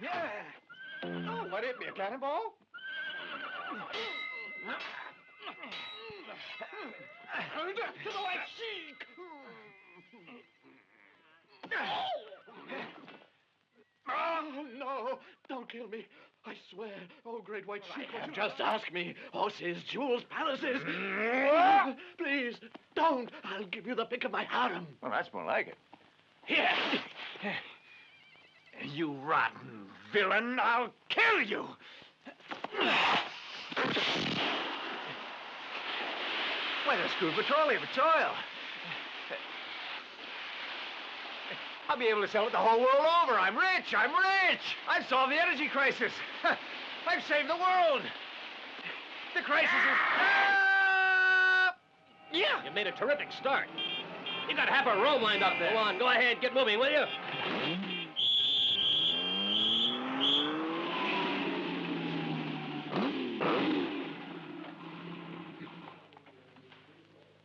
Yeah. Oh, what hit me, a cannonball? To the white cheek! Oh, no! Don't kill me. I swear. Oh, great white sheik. Just ask me. Horses, jewels, palaces. Please, don't. I'll give you the pick of my harem. Well, that's more like it. Here. You rotten villain. I'll kill you. Weather screw petroleum, betrayal. I'll be able to sell it the whole world over. I'm rich. I'm rich. I've solved the energy crisis. I've saved the world. The crisis is... Yeah! You made a terrific start. You got half a row lined up there. Go on, go ahead. Get moving, will you?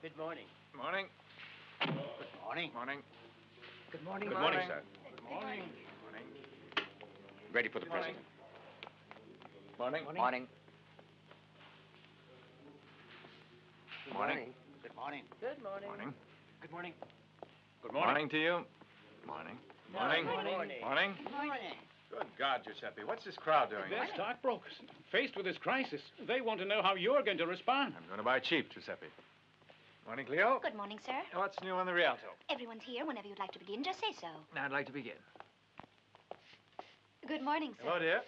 Good morning. Morning. Good morning. Morning. Good morning, Good morning, sir. Good morning. Morning. Ready for the president. Morning. Morning. Morning. Good morning. Good morning. Morning. Good morning. Good morning to you. Morning. Morning. Morning. Morning. Morning. Good God, Giuseppe. What's this crowd doing? They're stockbrokers. Faced with this crisis, they want to know how you're going to respond. I'm going to buy cheap, Giuseppe. Morning, Cleo. Good morning, sir. What's new on the Rialto? Everyone's here. Whenever you'd like to begin, just say so. I'd like to begin. Good morning, sir. Hello, dear.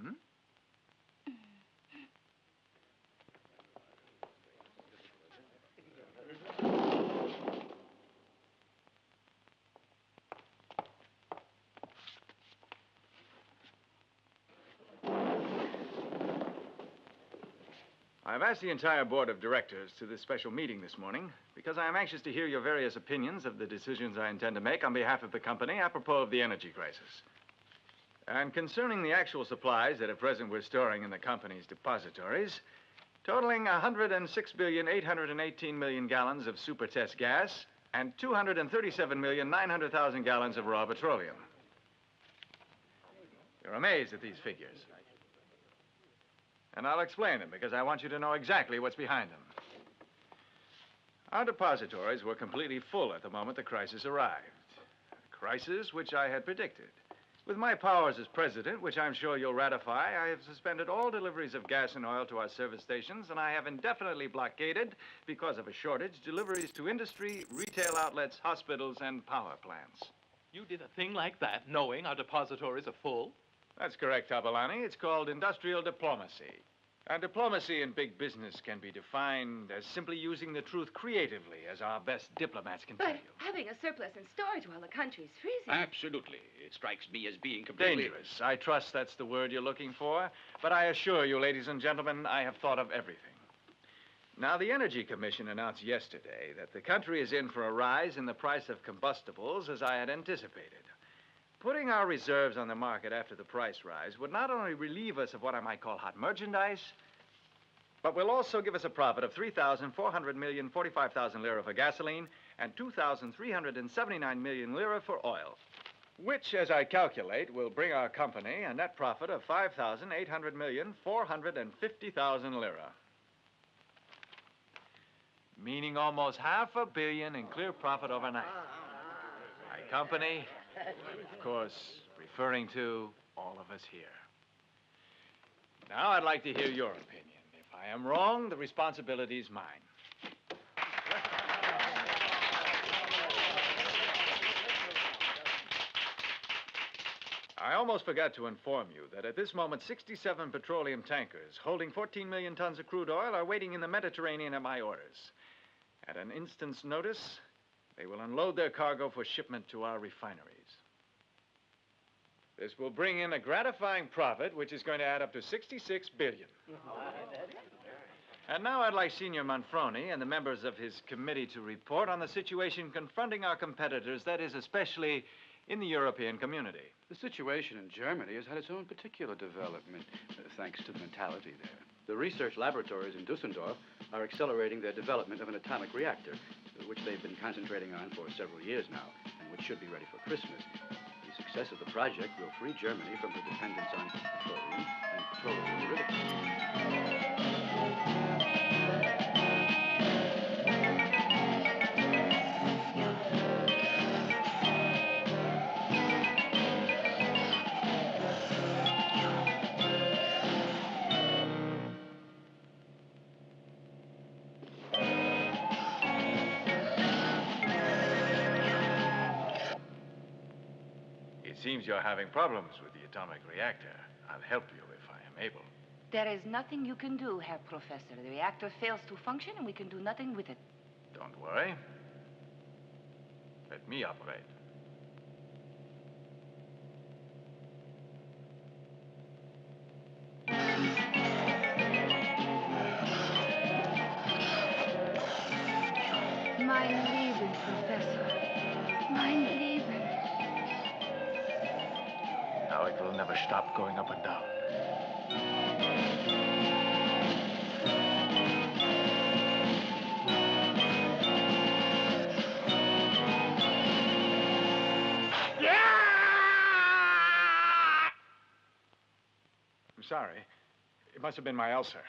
Hmm? I've asked the entire board of directors to this special meeting this morning because I am anxious to hear your various opinions of the decisions I intend to make on behalf of the company apropos of the energy crisis. And concerning the actual supplies that at present we're storing in the company's depositories, totaling 106,818,000,000 gallons of super test gas and 237,900,000 gallons of raw petroleum. You're amazed at these figures. And I'll explain them because I want you to know exactly what's behind them. Our depositories were completely full at the moment the crisis arrived. A crisis which I had predicted. With my powers as president, which I'm sure you'll ratify, I have suspended all deliveries of gas and oil to our service stations, and I have indefinitely blockaded, because of a shortage, deliveries to industry, retail outlets, hospitals, and power plants. You did a thing like that, knowing our depositories are full? That's correct, Tabellani. It's called industrial diplomacy. And diplomacy in big business can be defined as simply using the truth creatively, as our best diplomats can tell But you. having a surplus in storage while the country's freezing... Absolutely. It strikes me as being completely... Dangerous. I trust that's the word you're looking for. But I assure you, ladies and gentlemen, I have thought of everything. Now, the Energy Commission announced yesterday that the country is in for a rise in the price of combustibles, as I had anticipated. Putting our reserves on the market after the price rise would not only relieve us of what I might call hot merchandise, but will also give us a profit of 3,400,045,000 lira for gasoline and 2,379 million lira for oil, which, as I calculate, will bring our company a net profit of 5,800,450,000 lira. Meaning almost $500 million in clear profit overnight. My company, of course, referring to all of us here. Now I'd like to hear your opinion. If I am wrong, the responsibility is mine. I almost forgot to inform you that at this moment 67 petroleum tankers holding 14 million tons of crude oil are waiting in the Mediterranean at my orders. At an instant's notice, they will unload their cargo for shipment to our refineries. This will bring in a gratifying profit, which is going to add up to $66 billion. And now I'd like Senior Manfroni and the members of his committee to report on the situation confronting our competitors, that is, especially in the European community. The situation in Germany has had its own particular development, thanks to the mentality there. The research laboratories in Dusseldorf are accelerating their development of an atomic reactor, which they've been concentrating on for several years now, and which should be ready for Christmas. The success of the project will free Germany from her dependence on petroleum and petroleum derivatives. It seems you're having problems with the atomic reactor. I'll help you if I am able. There is nothing you can do, Herr Professor. The reactor fails to function and we can do nothing with it. Don't worry. Let me operate. Mein Leben, Professor. Mein Leben. Now it will never stop going up and down. I'm sorry. It must have been my ulcer.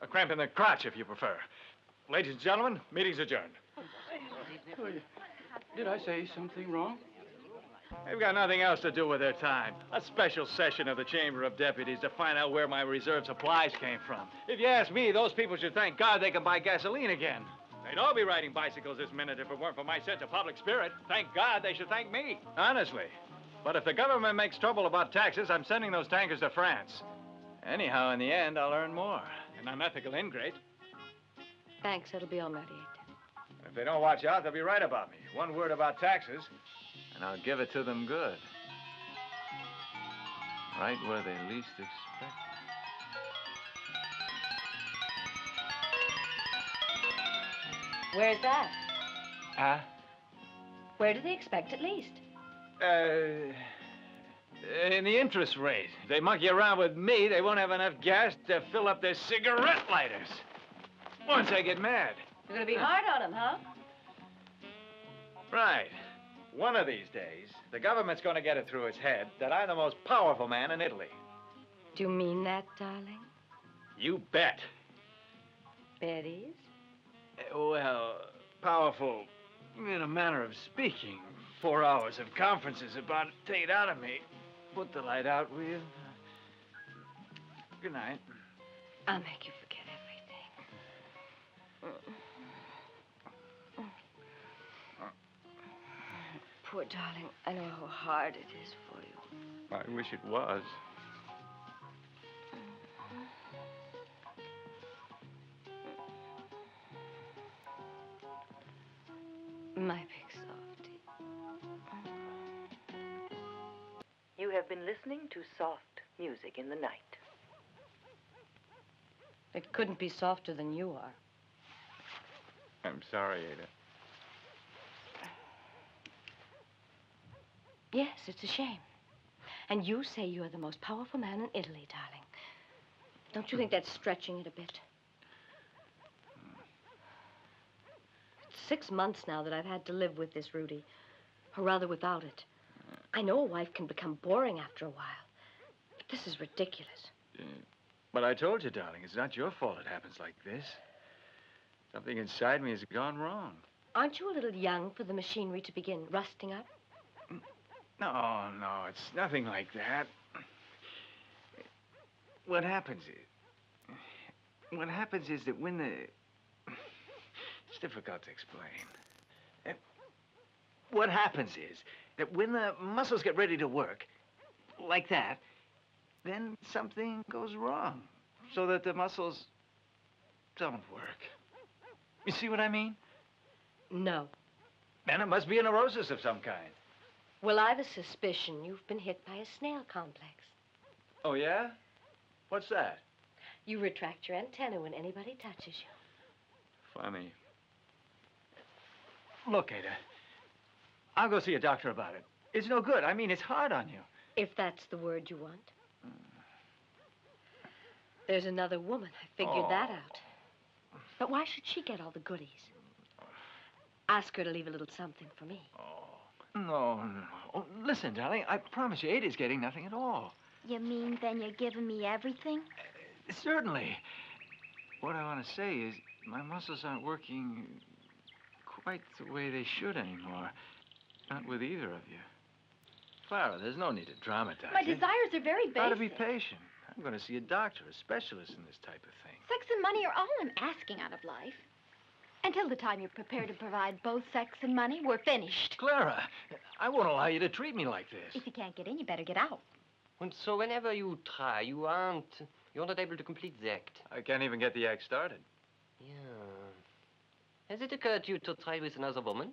A cramp in the crotch, if you prefer. Ladies and gentlemen, meeting's adjourned. Did I say something wrong? They've got nothing else to do with their time. A special session of the Chamber of Deputies to find out where my reserve supplies came from. If you ask me, those people should thank God they can buy gasoline again. They'd all be riding bicycles this minute if it weren't for my sense of public spirit. Thank God they should thank me. Honestly. But if the government makes trouble about taxes, I'm sending those tankers to France. Anyhow, in the end, I'll earn more. An unethical ingrate. Thanks, it'll be all right. If they don't watch out, they'll be right about me. One word about taxes, and I'll give it to them good. Right where they least expect it. Where's that? Huh? Where do they expect it least? In the interest rate. If they monkey around with me, they won't have enough gas to fill up their cigarette lighters. Once I get mad. You're gonna be hard on them, huh? Right. One of these days, the government's gonna get it through its head that I'm the most powerful man in Italy. Do you mean that, darling? You bet. Betty's? Well, powerful in a manner of speaking. 4 hours of conferences about to take it out of me. Put the light out, will you? Good night. I'll make you forget everything. Poor darling, I know how hard it is for you. I wish it was. My big softie. You have been listening to soft music in the night. It couldn't be softer than you are. I'm sorry, Ada. Yes, it's a shame. And you say you're the most powerful man in Italy, darling. Don't you think that's stretching it a bit? It's 6 months now that I've had to live with this Rudy. Or rather, without it. I know a wife can become boring after a while. But this is ridiculous. But I told you, darling, it's not your fault it happens like this. Something inside me has gone wrong. Aren't you a little young for the machinery to begin rusting up? No, it's nothing like that. What happens is that when the... It's difficult to explain. What happens is that when the muscles get ready to work, like that, then something goes wrong, so that the muscles don't work. You see what I mean? No. Then it must be a neurosis of some kind. Well, I've a suspicion you've been hit by a snail complex. Oh, yeah? What's that? You retract your antenna when anybody touches you. Funny. Look, Ada, I'll go see a doctor about it. It's no good. I mean, it's hard on you. If that's the word you want. There's another woman. I figured that out. But why should she get all the goodies? Ask her to leave a little something for me. No. Oh, listen, darling, I promise you, Ada's getting nothing at all. You mean then you're giving me everything? Certainly. What I want to say is my muscles aren't working quite the way they should anymore. Not with either of you. Clara, there's no need to dramatize My it. desires are very basic. Try to be patient. I'm going to see a doctor, a specialist in this type of thing. Sex and money are all I'm asking out of life. Until the time you're prepared to provide both sex and money, we're finished. Clara, I won't allow you to treat me like this. If you can't get in, you better get out. And so whenever you try, you're not able to complete the act. I can't even get the act started. Yeah. Has it occurred to you to try with another woman?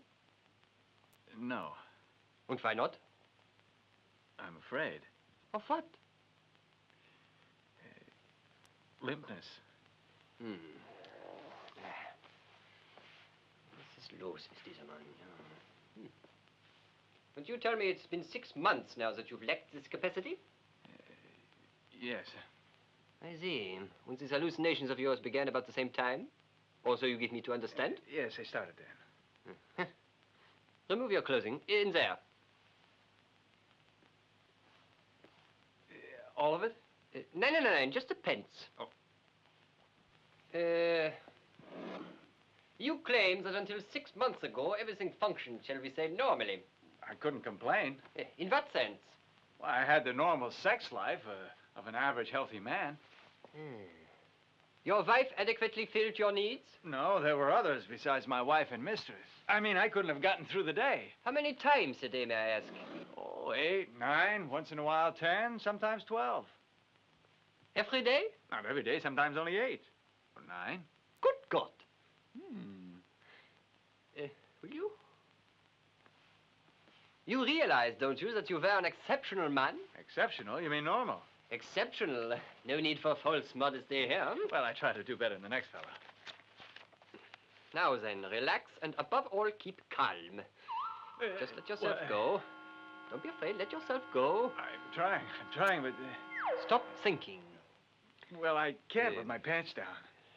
No, And why not? I'm afraid. Of what? Limpness. This is los ist dieser Mann. Ja. But you tell me it's been 6 months now that you've lacked this capacity? Yes. I see. And these hallucinations of yours began about the same time? Also, you give me to understand? Yes, I started then. Remove your clothing. In there. All of it? No, just the pants. Oh. You claim that until 6 months ago, everything functioned, shall we say, normally. I couldn't complain. In what sense? Well, I had the normal sex life of an average healthy man. Your wife adequately filled your needs? No, there were others besides my wife and mistress. I mean, I couldn't have gotten through the day. How many times a day, may I ask? Oh, 8, 9, once in a while 10, sometimes 12. Every day? Not every day, sometimes only 8 or 9. Good God. Will you? You realize, don't you, that you were an exceptional man? Exceptional? You mean normal? Exceptional. No need for false modesty here. Well, I try to do better than the next fella. Now then, relax and above all, keep calm. Just let yourself go. Don't be afraid, let yourself go. I'm trying, but... Stop thinking. Well, I can't with my pants down.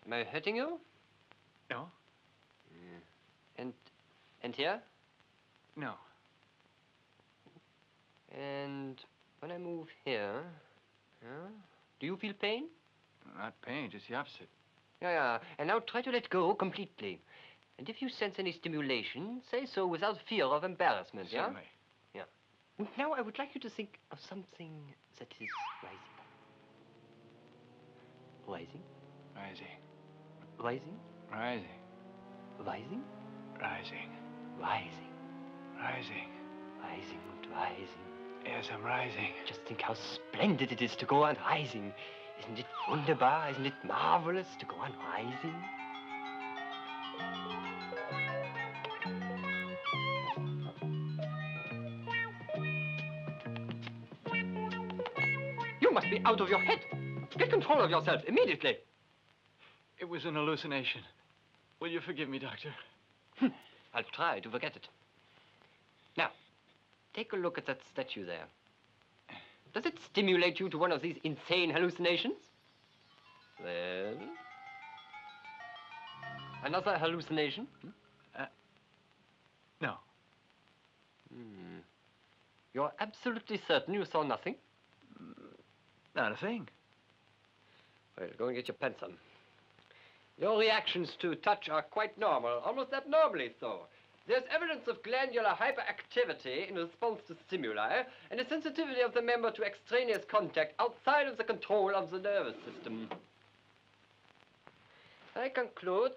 Am I hurting you? No. And here? No. And when I move here, do you feel pain? Not pain, just the opposite. Yeah. And now try to let go completely. And if you sense any stimulation, say so without fear of embarrassment, Certainly. Yeah? And now I would like you to think of something that is rising. Rising? Rising. Rising? Rising. Rising? Rising. Rising. Rising. Rising and rising. Yes, I'm rising. Just think how splendid it is to go on rising. Isn't it wunderbar? Isn't it marvelous to go on rising? You must be out of your head. Get control of yourself immediately. It was an hallucination. Will you forgive me, Doctor? I'll try to forget it. Now, take a look at that statue there. Does it stimulate you to one of these insane hallucinations? Well? Another hallucination? No. You're absolutely certain you saw nothing? Not a thing. Well, go and get your pants on. Your reactions to touch are quite normal, almost abnormally so. There's evidence of glandular hyperactivity in response to stimuli and a sensitivity of the member to extraneous contact outside of the control of the nervous system. I conclude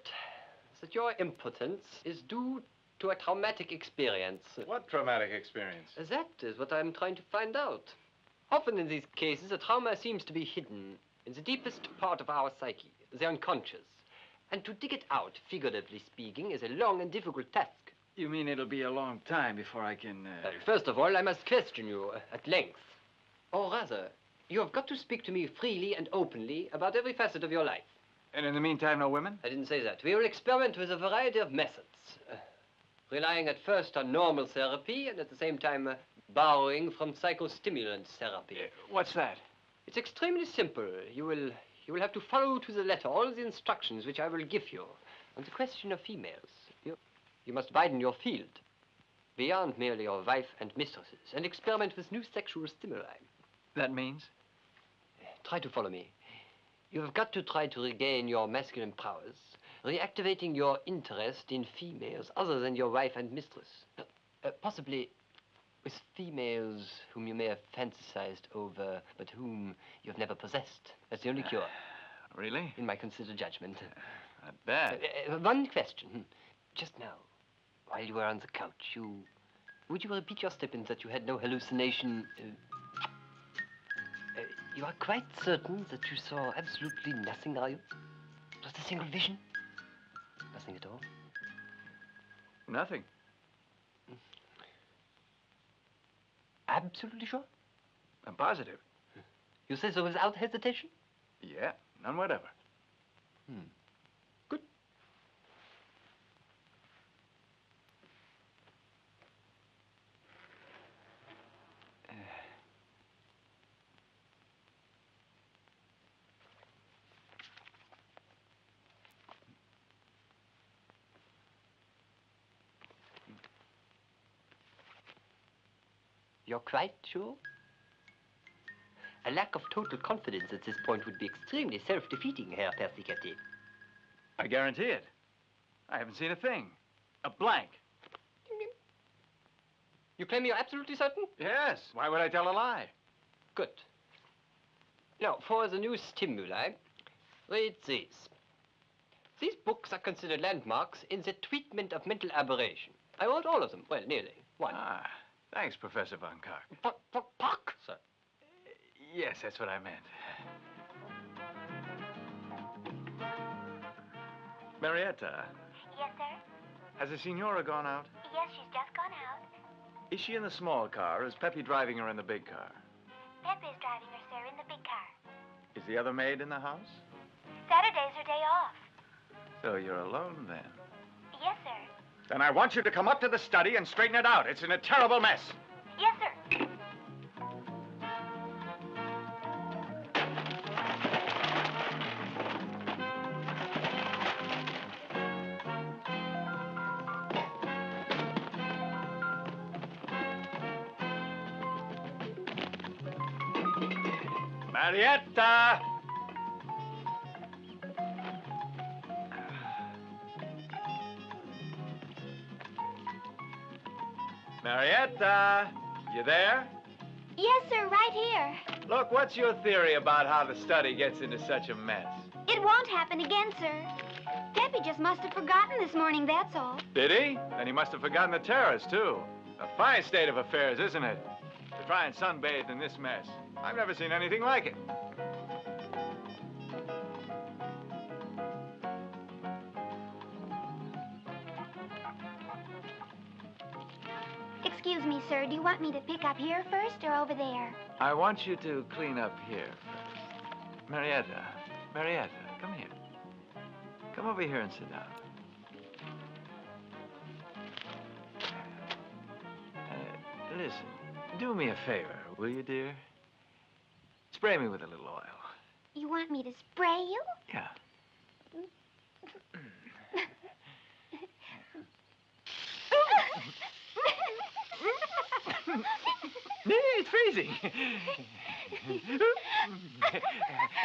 that your impotence is due to a traumatic experience. What traumatic experience? That is what I'm trying to find out. Often in these cases, a trauma seems to be hidden in the deepest part of our psyche, the unconscious. And to dig it out, figuratively speaking, is a long and difficult task. You mean it'll be a long time before I can... First of all, I must question you at length. Or rather, you have got to speak to me freely and openly about every facet of your life. And in the meantime, no women? I didn't say that. We will experiment with a variety of methods. relying at first on normal therapy and at the same time borrowing from psychostimulant therapy. What's that? It's extremely simple. You will have to follow to the letter all the instructions which I will give you. On the question of females, you must widen your field beyond merely your wife and mistresses and experiment with new sexual stimuli. That means? Try to follow me. You have got to try to regain your masculine powers, reactivating your interest in females other than your wife and mistress. Possibly with females whom you may have fantasized over, but whom you have never possessed. That's the only cure. Really? In my considered judgment. Not bad. One question. Just now, while you were on the couch, would you repeat your statement that you had no hallucination? You are quite certain that you saw absolutely nothing, are you? Just a single vision? Nothing at all? Nothing. Absolutely sure? I'm positive. You say so without hesitation? Yeah, none whatever. Good. You're quite sure? A lack of total confidence at this point would be extremely self-defeating, Herr Psychiatric. I guarantee it. I haven't seen a thing. A blank. You claim you're absolutely certain? Yes. Why would I tell a lie? Good. Now, for the new stimuli, read these. These books are considered landmarks in the treatment of mental aberration. I wrote all of them. Well, nearly. One. Ah, thanks, Professor Von Kark. Park, sir. Yes, that's what I meant. Marietta. Yes, sir? Has the Signora gone out? Yes, she's just gone out. Is she in the small car, or is Peppy driving her in the big car? Pepe's driving her, sir, in the big car. Is the other maid in the house? Saturday's her day off. So you're alone, then? Yes, sir. Then I want you to come up to the study and straighten it out. It's in a terrible mess. Yes, sir. Marietta! Marietta, you there? Yes, sir, right here. Look, what's your theory about how the study gets into such a mess? It won't happen again, sir. Pepe just must have forgotten this morning, that's all. Did he? Then he must have forgotten the terrors, too. A fine state of affairs, isn't it? To try and sunbathe in this mess. I've never seen anything like it. Excuse me, sir. Do you want me to pick up here first or over there? I want you to clean up here first. Marietta, come here. Come over here and sit down. Listen, do me a favor, will you, dear? Spray me with a little oil. You want me to spray you? Yeah. It's freezing.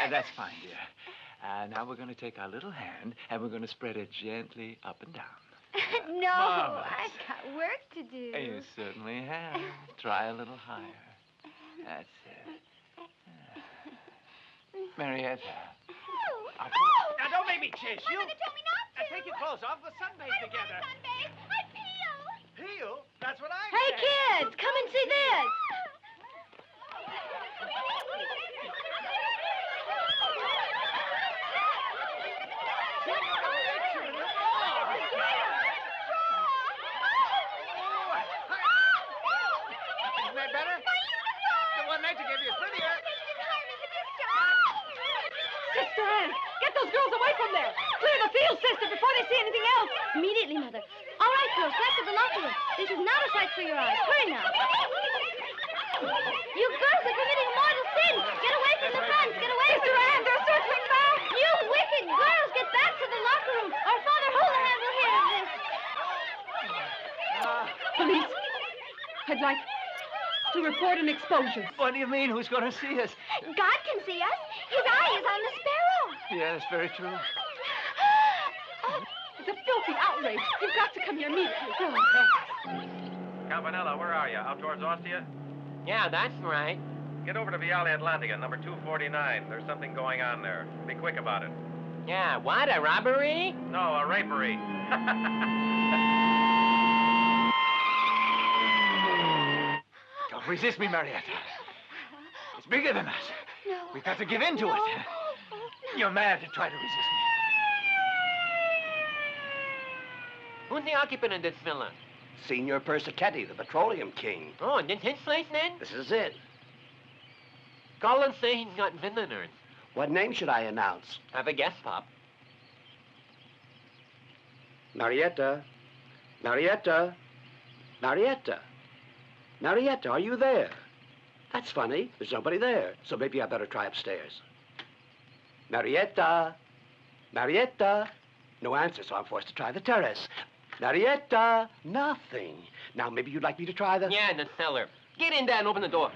That's fine, dear. Now we're going to take our little hand and we're going to spread it gently up and down. No, Marvelous. I've got work to do. You certainly have. Try a little higher. That's it. Marietta. Now, don't make me chase you. Mother told me not to. Now, take your clothes off. We'll sunbathe together. Sunbathe. I peel. Peel? That's what I Hey, said. kids, come and see this. Isn't that better? The one Major gave you is prettier. Sister Ann, get those girls away from there. Clear the field, sister, before they see anything else. Immediately, Mother. All right, girls, back to the locker room. This is not a sight for your eyes. Hurry now. You girls are committing a mortal sin. Get away from the front. Get away from the front. They're circling back. You wicked girls, get back to the locker room. Our Father Houlihan will hear of this. Police, I'd like to report an explosion. What do you mean? Who's going to see us? God can see us. His eye is on the sparrow. Yes, very true. It's a filthy outrage. You've got to come here immediately. Campanella, where are you? Out towards Ostia? Yeah, that's right. Get over to Viale Atlantica, number 249. There's something going on there. Be quick about it. Yeah, what, a robbery? No, a rapery. Don't resist me, Marietta. It's bigger than us. No. We've got to give in to it. You're mad to try to resist me. Who's the occupant of this villa? Senor Persichetti, the petroleum king. Oh, and this his place, then? This is it. Call and say he's got visitors. What name should I announce? Have a guess, Pop. Marietta. Marietta. Marietta. Marietta, are you there? That's funny. There's nobody there. So maybe I better try upstairs. Marietta. Marietta. No answer, so I'm forced to try the terrace. Marietta. Nothing. Now, maybe you'd like me to try the... Yeah, in the cellar. Get in there and open the door.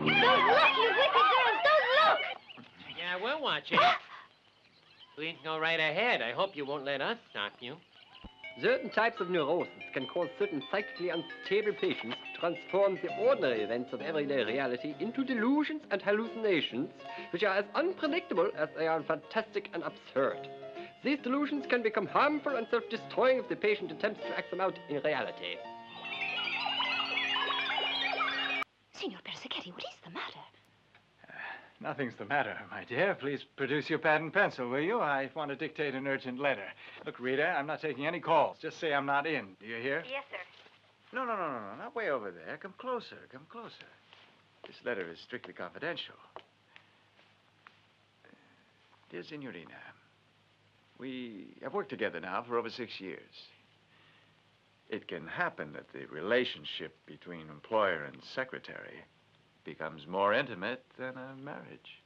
Don't look, you wicked girls. Don't look. Yeah, we're watching. Please go right ahead. I hope you won't let us stop you. Certain types of neurosis can cause certain psychically unstable patients to transform the ordinary events of everyday reality into delusions and hallucinations, which are as unpredictable as they are fantastic and absurd. These delusions can become harmful and self-destroying if the patient attempts to act them out in reality. Signor Persichetti, what is the matter? Nothing's the matter, my dear. Please produce your pad and pencil, will you? I want to dictate an urgent letter. Look, Rita, I'm not taking any calls. Just say I'm not in. Do you hear? Yes, sir. No, not way over there. Come closer, come closer. This letter is strictly confidential. Dear Signorina, we have worked together now for over 6 years. It can happen that the relationship between employer and secretary becomes more intimate than a marriage.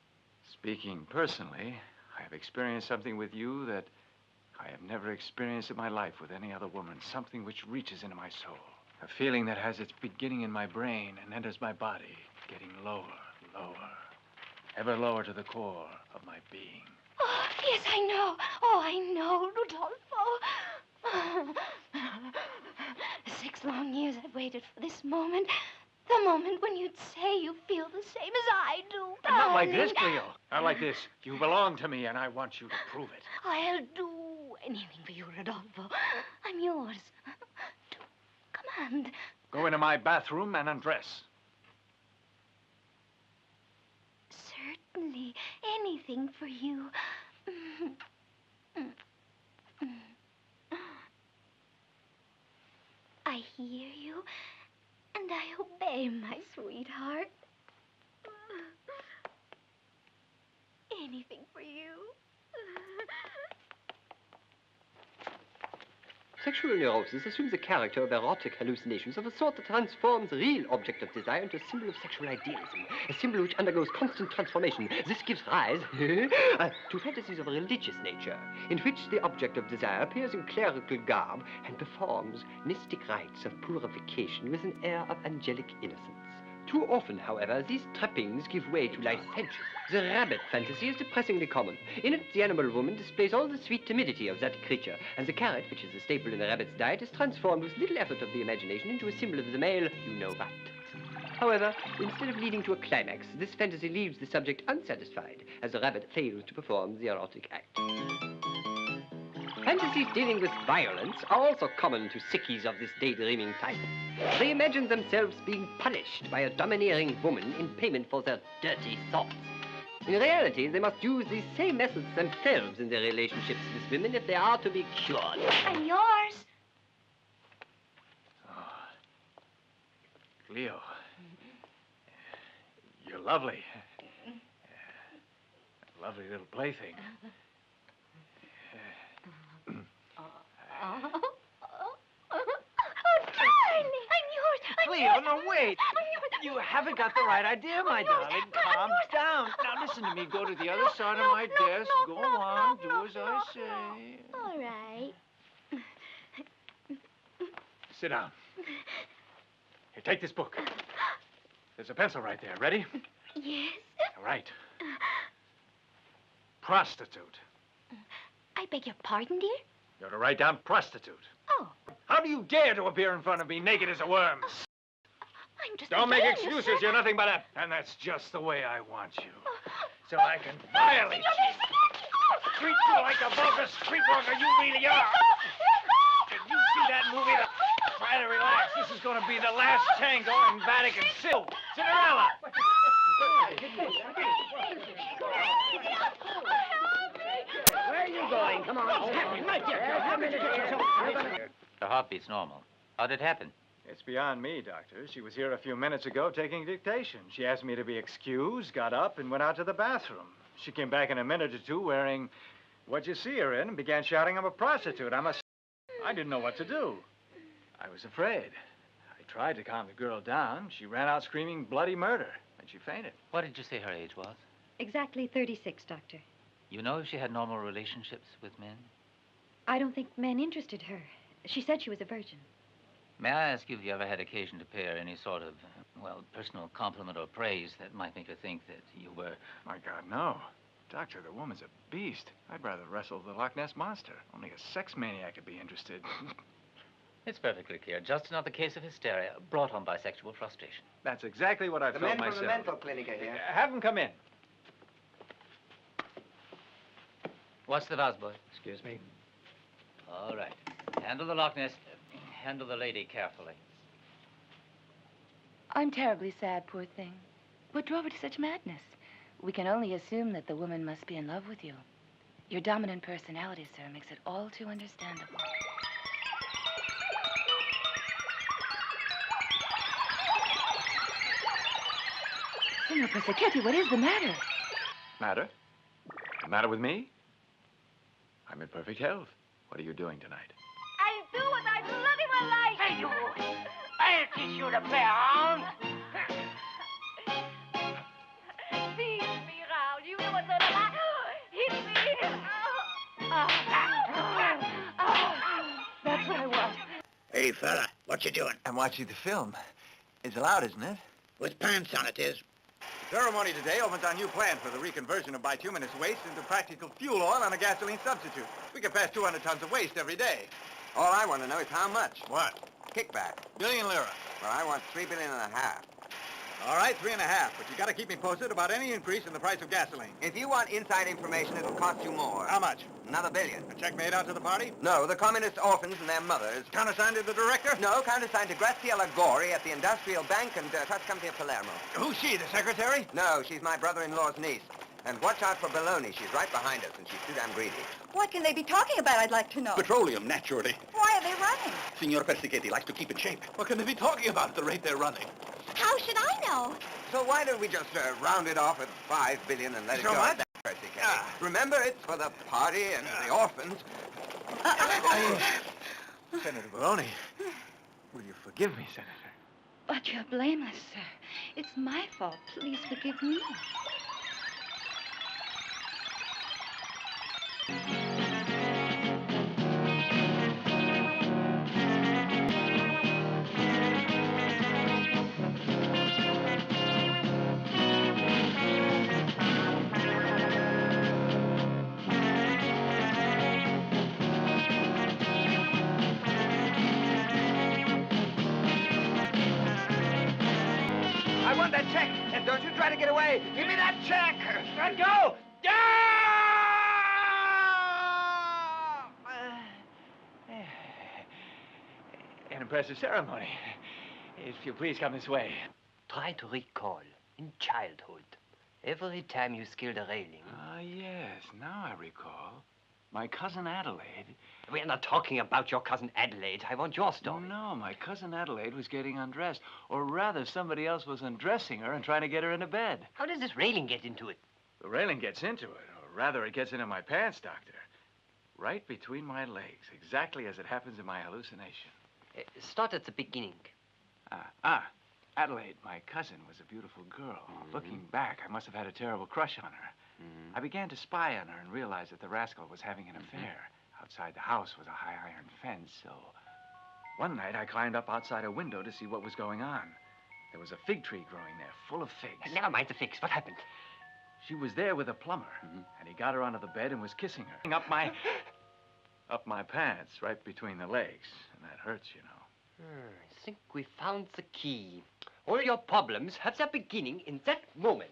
Speaking personally, I have experienced something with you that I have never experienced in my life with any other woman, something which reaches into my soul. A feeling that has its beginning in my brain and enters my body, getting lower, lower, ever lower to the core of my being. Oh, yes, I know. Oh, I know, Rodolfo. 6 long years I've waited for this moment. The moment when you'd say you feel the same as I do. Not like darling. this, Cleo. Not like this. You belong to me, and I want you to prove it. I'll do anything for you, Rodolfo. I'm yours. Do command. Go into my bathroom and undress. Certainly, anything for you. I hear you, and I obey, my sweetheart. Anything for you. Sexual neurosis assumes the character of erotic hallucinations of a sort that transforms the real object of desire into a symbol of sexual idealism, a symbol which undergoes constant transformation. This gives rise to fantasies of a religious nature, in which the object of desire appears in clerical garb and performs mystic rites of purification with an air of angelic innocence. Too often, however, these trappings give way to licentiousness. The rabbit fantasy is depressingly common. In it, the animal woman displays all the sweet timidity of that creature, and the carrot, which is a staple in the rabbit's diet, is transformed with little effort of the imagination into a symbol of the male you-know-what. However, instead of leading to a climax, this fantasy leaves the subject unsatisfied, as the rabbit fails to perform the erotic act. Fantasies dealing with violence are also common to sickies of this daydreaming type. They imagine themselves being punished by a domineering woman in payment for their dirty thoughts. In reality, they must use these same methods themselves in their relationships with women if they are to be cured. I'm yours. Oh. Cleo, you're lovely. A lovely little plaything. Oh, darling. I'm yours. Cleo, no, wait. You haven't got the right idea, my darling. Calm down. Now, listen to me. Go to the other side of my desk. Go on. Do as I say. All right. Sit down. Here, take this book. There's a pencil right there. Ready? Yes? All right. Prostitute. I beg your pardon, dear? You're to write down prostitute. Oh. How do you dare to appear in front of me naked as a worm? I'm just Don't make saying, excuses. sir. You're nothing but a... And that's just the way I want you. So I can violate you. Treat you like a bogus streetwalker you really are. Did you see that movie? Try to relax. This is going to be the last tango in Vatican City. Cinderella! Where are you going? Come on. Right there. Her heartbeat's normal. How did it happen? It's beyond me, Doctor. She was here a few minutes ago taking dictation. She asked me to be excused, got up, and went out to the bathroom. She came back in a minute or two wearing what you see her in and began shouting, I'm a prostitute. I didn't know what to do. I was afraid. I tried to calm the girl down. She ran out screaming bloody murder, and she fainted. What did you say her age was? Exactly 36, Doctor. You know if she had normal relationships with men? I don't think men interested her. She said she was a virgin. May I ask you if you ever had occasion to pay her any sort of, well, personal compliment or praise that might make her think that you were... My God, no. Doctor, the woman's a beast. I'd rather wrestle the Loch Ness Monster. Only a sex maniac would be interested. It's perfectly clear. Just another case of hysteria brought on by sexual frustration. That's exactly what I The felt men myself. from the mental clinic are here. Have them come in. What's the vase, boy? Excuse me. All right. Handle the Loch Ness. Handle the lady carefully. I'm terribly sad, poor thing. What drove her to such madness? We can only assume that the woman must be in love with you. Your dominant personality, sir, makes it all too understandable. Senor Psychiatric, what is the matter? Matter? The matter with me? I'm in perfect health. What are you doing tonight? I'll do what I bloody well like. Hey, you! I'll teach you to play around. Seize me, Raoul. You know what's on the line. Hit me. That's what I want. Hey, fella, what you doing? I'm watching the film. It's allowed, isn't it? With pants on it is. The ceremony today opens our new plan for the reconversion of bituminous waste into practical fuel oil on a gasoline substitute. We can pass 200 tons of waste every day. All I want to know is how much. What? Kickback. Billion lira. Well, I want 3.5 billion. All right, 3.5, but you got to keep me posted about any increase in the price of gasoline. If you want inside information, it'll cost you more. How much? Another $1 billion. A check made out to the party? No, the communist orphans and their mothers. Countersigned to the director? No, countersigned to Graziella Gori at the Industrial Bank and Trust Company of Palermo. Who's she, the secretary? No, she's my brother-in-law's niece. And watch out for baloney. She's right behind us, and she's too damn greedy. What can they be talking about, I'd like to know? Petroleum, naturally. Why are they running? Signor Persichetti likes to keep in shape. What can they be talking about at the rate they're running? How should I know? So why don't we just round it off at 5 billion and let it So go what? at that, Persichetti? Remember, it's for the party and the orphans. Senator Baloney, will you forgive me, Senator? But you're blameless, sir. It's my fault. Please forgive me. I want that check, and don't you try to get away. Give me that check. Let go. An impressive ceremony. If you please come this way. Try to recall in childhood. Every time you scaled a railing. Ah, yes. Now I recall. My cousin Adelaide. We're not talking about your cousin Adelaide. I want your story. No, my cousin Adelaide was getting undressed. Or rather, somebody else was undressing her and trying to get her into bed. How does this railing get into it? The railing gets into it. Or rather, it gets into my pants, Doctor. Right between my legs, exactly as it happens in my hallucination. Start at the beginning. Adelaide, my cousin, was a beautiful girl. Looking back, I must have had a terrible crush on her. I began to spy on her and realized that the rascal was having an affair. Outside the house was a high iron fence, so one night I climbed up outside a window to see what was going on. There was a fig tree growing there, full of figs. Never mind the figs. What happened? She was there with a plumber, and he got her onto the bed and was kissing her. Up my pants, right between the legs. And that hurts, you know. I think we found the key. All your problems have their beginning in that moment.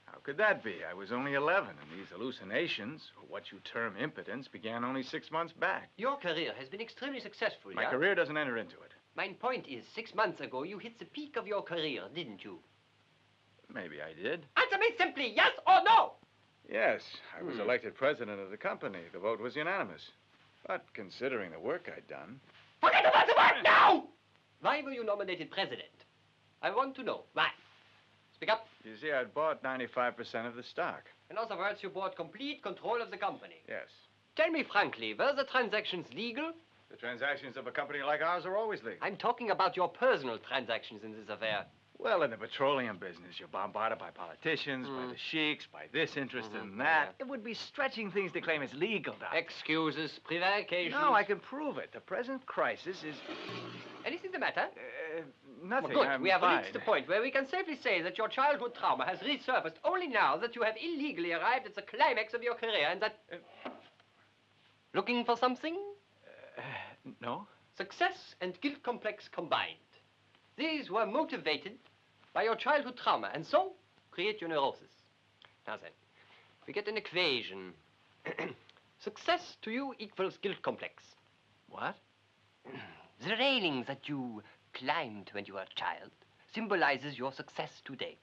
How could that be? I was only 11, and these hallucinations, or what you term impotence, began only 6 months back. Your career has been extremely successful, My career doesn't enter into it. My point is, 6 months ago, you hit the peak of your career, didn't you? Maybe I did. Answer me simply, yes or no! Yes, I was elected president of the company. The vote was unanimous. But considering the work I'd done... Forget about the work now! Why were you nominated president? I want to know. Why? Speak up. You see, I'd bought 95% of the stock. In other words, you bought complete control of the company. Yes. Tell me frankly, were the transactions legal? The transactions of a company like ours are always legal. I'm talking about your personal transactions in this affair. Well, in the petroleum business, you're bombarded by politicians, by the sheiks, by this interest and that. It would be stretching things to claim it's legal, Doc. Excuses, prevarications. No, I can prove it. The present crisis is... Anything the matter? Nothing. Well, good. I'm We have fine. reached the point where we can safely say that your childhood trauma has resurfaced only now that you have illegally arrived at the climax of your career and that... Looking for something? No. Success and guilt complex combined. These were motivated by your childhood trauma, and so create your neurosis. Now then, we get an equation. Success to you equals guilt complex. What? The railing that you climbed when you were a child symbolizes your success today.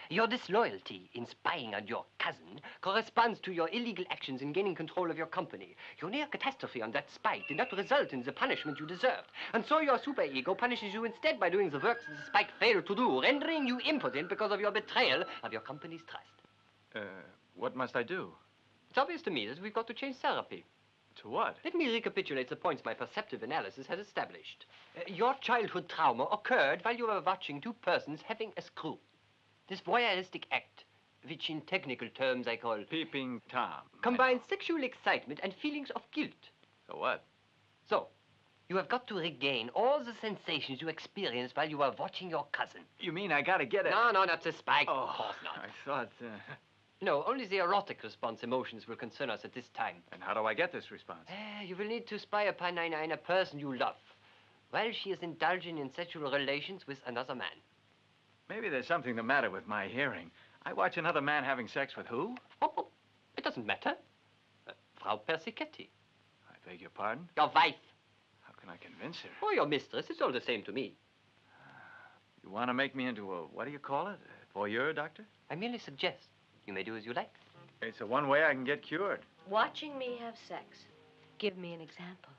Your disloyalty in spying on your cousin corresponds to your illegal actions in gaining control of your company. Your near catastrophe on that spike did not result in the punishment you deserved. And so your superego punishes you instead by doing the work that the spike failed to do, rendering you impotent because of your betrayal of your company's trust. What must I do? It's obvious to me that we've got to change therapy. To what? Let me recapitulate the points my perceptive analysis has established. Your childhood trauma occurred while you were watching two persons having a screw. This voyeuristic act, which in technical terms I call... Peeping Tom. Combines sexual excitement and feelings of guilt. So what? So, you have got to regain all the sensations you experienced while you were watching your cousin. You mean I gotta get it? No, not the spike. Oh, of course not. I thought... No, only the erotic response emotions will concern us at this time. And how do I get this response? You will need to spy upon a person you love while she is indulging in sexual relations with another man. Maybe there's something the matter with my hearing. I watch another man having sex with who? Oh, it doesn't matter. Frau Persichetti. I beg your pardon? Your wife. How can I convince her? Or your mistress. It's all the same to me. You want to make me into a, what do you call it? A voyeur, Doctor? I merely suggest. You may do as you like. It's the one way I can get cured. Watching me have sex. Give me an example.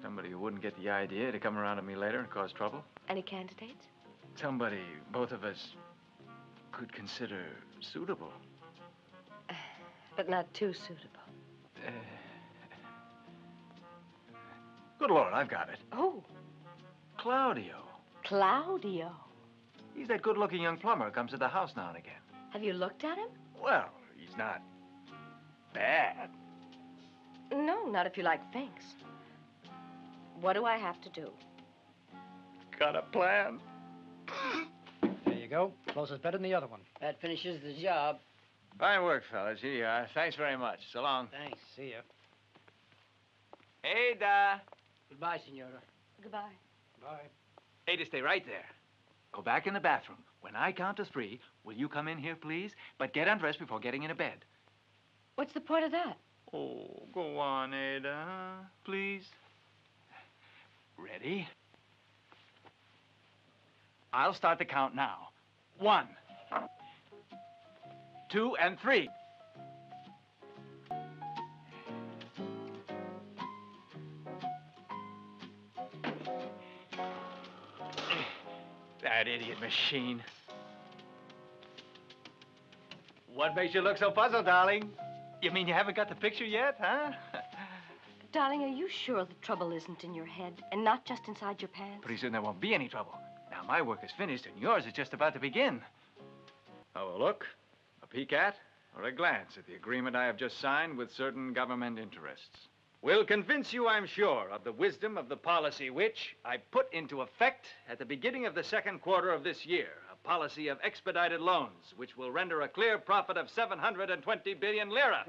Somebody who wouldn't get the idea to come around to me later and cause trouble. Any candidates? Somebody both of us could consider suitable. But not too suitable. Good Lord, I've got it. Oh. Claudio. Claudio. He's that good-looking young plumber who comes to the house now and again. Have you looked at him? Well, he's not bad. No, not if you like things. What do I have to do? Got a plan. There you go. Closest bed than the other one. That finishes the job. Fine work, fellas. Here you are. Thanks very much. So long. Thanks. See ya. Ada. Goodbye, Senora. Goodbye. Bye. Ada, stay right there. Go back in the bathroom. When I count to 3, will you come in here, please? But get undressed before getting into bed. What's the point of that? Oh, go on, Ada, please. Ready? I'll start the count now. 1, 2, and 3. That idiot machine. What makes you look so puzzled, darling? You mean you haven't got the picture yet, huh? Darling, are you sure the trouble isn't in your head and not just inside your pants? Pretty soon there won't be any trouble. Now, my work is finished and yours is just about to begin. Oh, a look, a peek at, or a glance at the agreement I have just signed with certain government interests will convince you, I'm sure, of the wisdom of the policy which I put into effect at the beginning of the second quarter of this year. A policy of expedited loans, which will render a clear profit of 720 billion lira.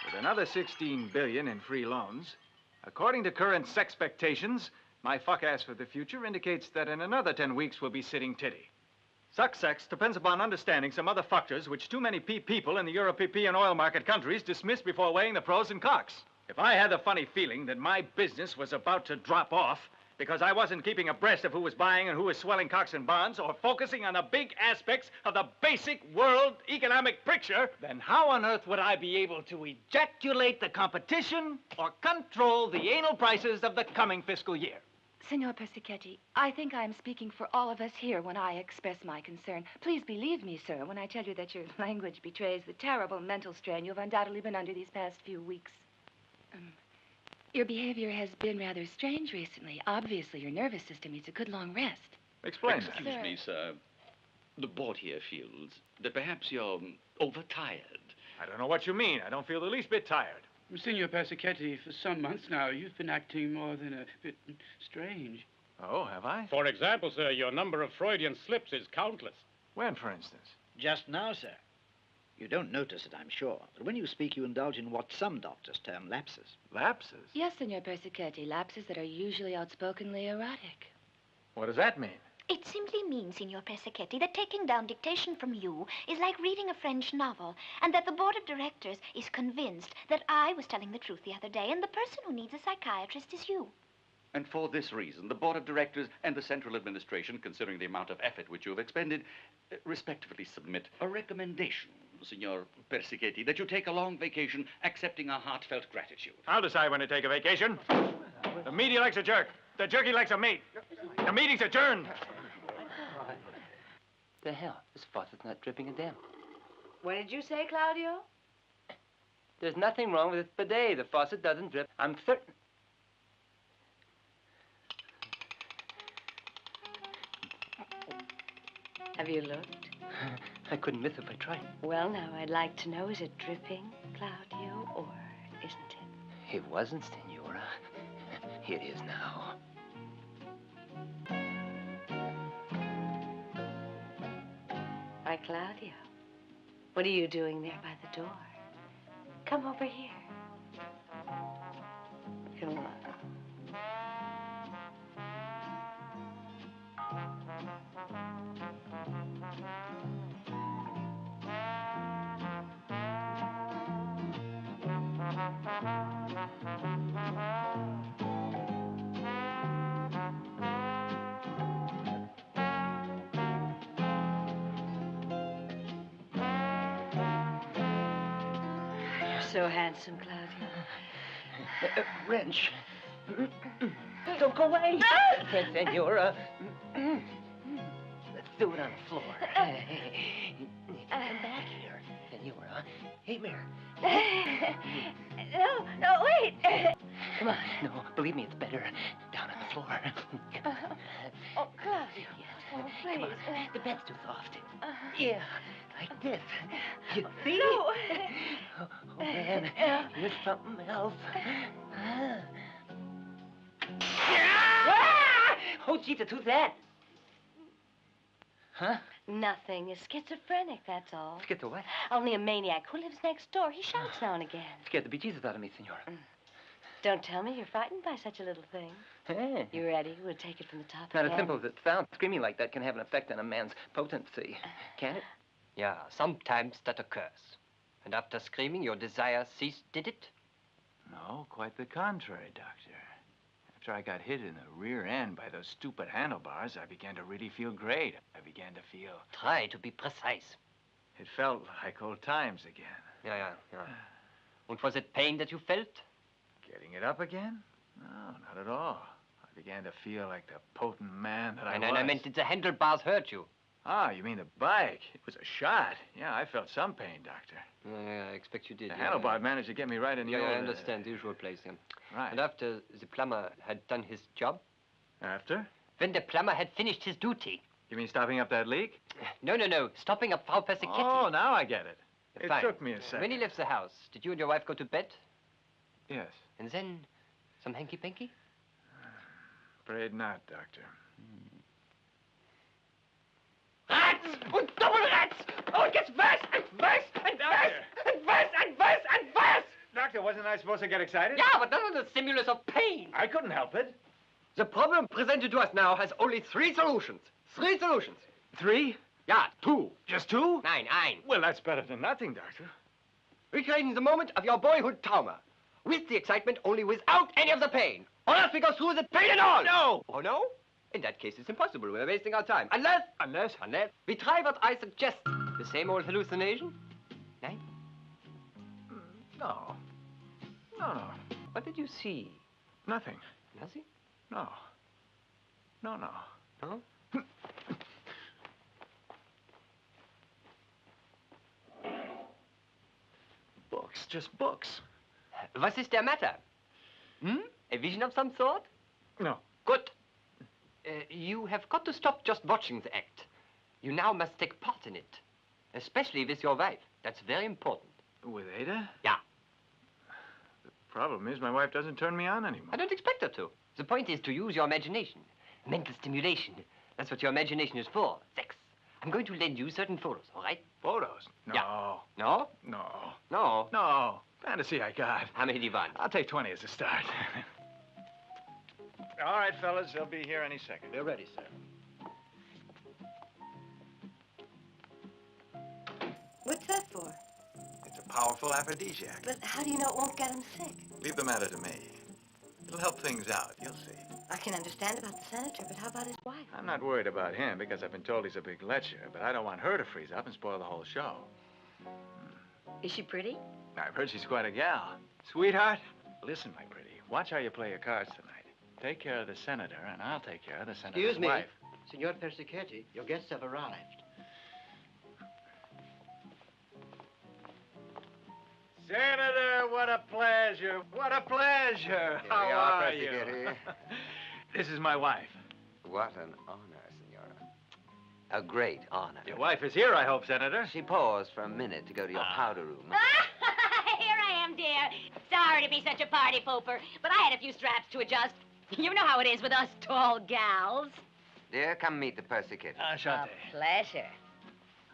With another 16 billion in free loans, according to current expectations, my forecast for the future indicates that in another 10 weeks we'll be sitting titty. Success depends upon understanding some other factors which too many people in the European oil market countries dismiss before weighing the pros and cons. If I had the funny feeling that my business was about to drop off because I wasn't keeping abreast of who was buying and who was swelling cocks and bonds or focusing on the big aspects of the basic world economic picture, then how on earth would I be able to ejaculate the competition or control the anal prices of the coming fiscal year? Signor Persichetti, I think I am speaking for all of us here when I express my concern. Please believe me, sir, when I tell you that your language betrays the terrible mental strain you've undoubtedly been under these past few weeks. Your behavior has been rather strange recently. Obviously, your nervous system needs a good long rest. Explain that. Excuse me, sir. The board here feels that perhaps you're overtired. I don't know what you mean. I don't feel the least bit tired. Signor Persichetti, for some months now, you've been acting more than a bit strange. Oh, have I? For example, sir, your number of Freudian slips is countless. When, for instance? Just now, sir. You don't notice it, I'm sure. But when you speak, you indulge in what some doctors term lapses. Lapses? Yes, Signor Persichetti, lapses that are usually outspokenly erotic. What does that mean? It simply means, Signor Persichetti, that taking down dictation from you is like reading a French novel, and that the board of directors is convinced that I was telling the truth the other day, and the person who needs a psychiatrist is you. And for this reason, the board of directors and the central administration, considering the amount of effort which you have expended, respectively submit a recommendation, Signor Persichetti, that you take a long vacation, accepting our heartfelt gratitude. I'll decide when to take a vacation. The media likes a jerk. The jerky likes a mate. The meeting's adjourned. The hell? This faucet's not dripping a damn. What did you say, Claudio? There's nothing wrong with this bidet. The faucet doesn't drip. I'm certain. Have you looked? I couldn't miss if I tried. Well, now, I'd like to know, is it dripping, Claudio, or isn't it? It wasn't, Senora. Here it is now. Why, Claudio, what are you doing there by the door? Come over here. Come on. So handsome, Claudio. Wrench. Don't go away. Senora. Let's do it on the floor. Come back here, Senora. Hey, Mare. No, wait. Come on. No, believe me, it's better. Down on the floor. Oh, Claudio. Oh, please. Come on. The bed's too soft. Yeah, like this. You see? No. Oh, man, you're something else. Oh, Jesus, who's that? Huh? Nothing. A schizophrenic, that's all. Schizo what? Only a maniac who lives next door. He shouts now and again. Scared the bejesus out of me, Senora. Don't tell me you're frightened by such a little thing. Hey. You ready? We'll take it from the top Not again. as simple as it sounds. Screaming like that can have an effect on a man's potency. Can it? Yeah, sometimes that occurs. And after screaming, your desire ceased, did it? No, quite the contrary, Doctor. After I got hit in the rear end by those stupid handlebars, I began to really feel great. I began to feel... Try to be precise. It felt like old times again. Yeah. And was it pain that you felt? Getting it up again? No, not at all. I began to feel like the potent man that I was. And I meant, did the handlebars hurt you? Ah, you mean the bike? It was a shot. Yeah, I felt some pain, Doctor. Yeah, I expect you did. The handlebar managed to get me right in the old... I understand. The usual place, yeah. Right. And after the plumber had done his job? After? When the plumber had finished his duty. You mean stopping up that leak? No. Stopping up Frau Persichetti. Oh, now I get it. It Fine. took me a second. When he left the house, did you and your wife go to bed? Yes. And then, some hanky-panky? Afraid not, Doctor. Rats! Und Doppelrats! Oh, it gets worse and worse and worse and worse and worse and worse! Doctor, wasn't I supposed to get excited? Yeah, but not on the stimulus of pain. I couldn't help it. The problem presented to us now has only 3 solutions. 3 solutions. 3? Yeah, 2. Just 2? Nein. Well, that's better than nothing, Doctor. Recreating the moment of your boyhood trauma. With the excitement, only without any of the pain. Or else we go through the pain and all. No! Oh, no? In that case, it's impossible. We're wasting our time. Unless we try what I suggest. The same old hallucination? Nein? No. What did you see? Nothing. Nothing? No. No? Books, just books. Was ist der matter? A vision of some sort? No. Good. You have got to stop just watching the act. You now must take part in it. Especially with your wife. That's very important. With Ada? Yeah. The problem is my wife doesn't turn me on anymore. I don't expect her to. The point is to use your imagination. Mental stimulation. That's what your imagination is for. Sex. I'm going to lend you certain photos, all right? Photos? No. Yeah. No? No. No. Fantasy I got. How many do you want? I'll take 20 as a start. All right, fellas. They'll be here any second. They're ready, sir. What's that for? It's a powerful aphrodisiac. But how do you know it won't get him sick? Leave the matter to me. It'll help things out. You'll see. I can understand about the senator, but how about his wife? I'm not worried about him because I've been told he's a big lecher, but I don't want her to freeze up and spoil the whole show. Is she pretty? I've heard she's quite a gal. Sweetheart, listen, my pretty. Watch how you play your cards tonight. Take care of the senator, and I'll take care of the senator's Excuse me, wife. Signor Persichetti, your guests have arrived. Senator, what a pleasure. What a pleasure. Here How we are, are you? Persichetti. This is my wife. What an honor, Senora. A great honor. Your wife is here, I hope, Senator. She paused for a minute to go to your powder room. Here I am, dear. Sorry to be such a party pooper, but I had a few straps to adjust. You know how it is with us tall gals. Dear, come meet the Persichetti. Enchanté. A pleasure.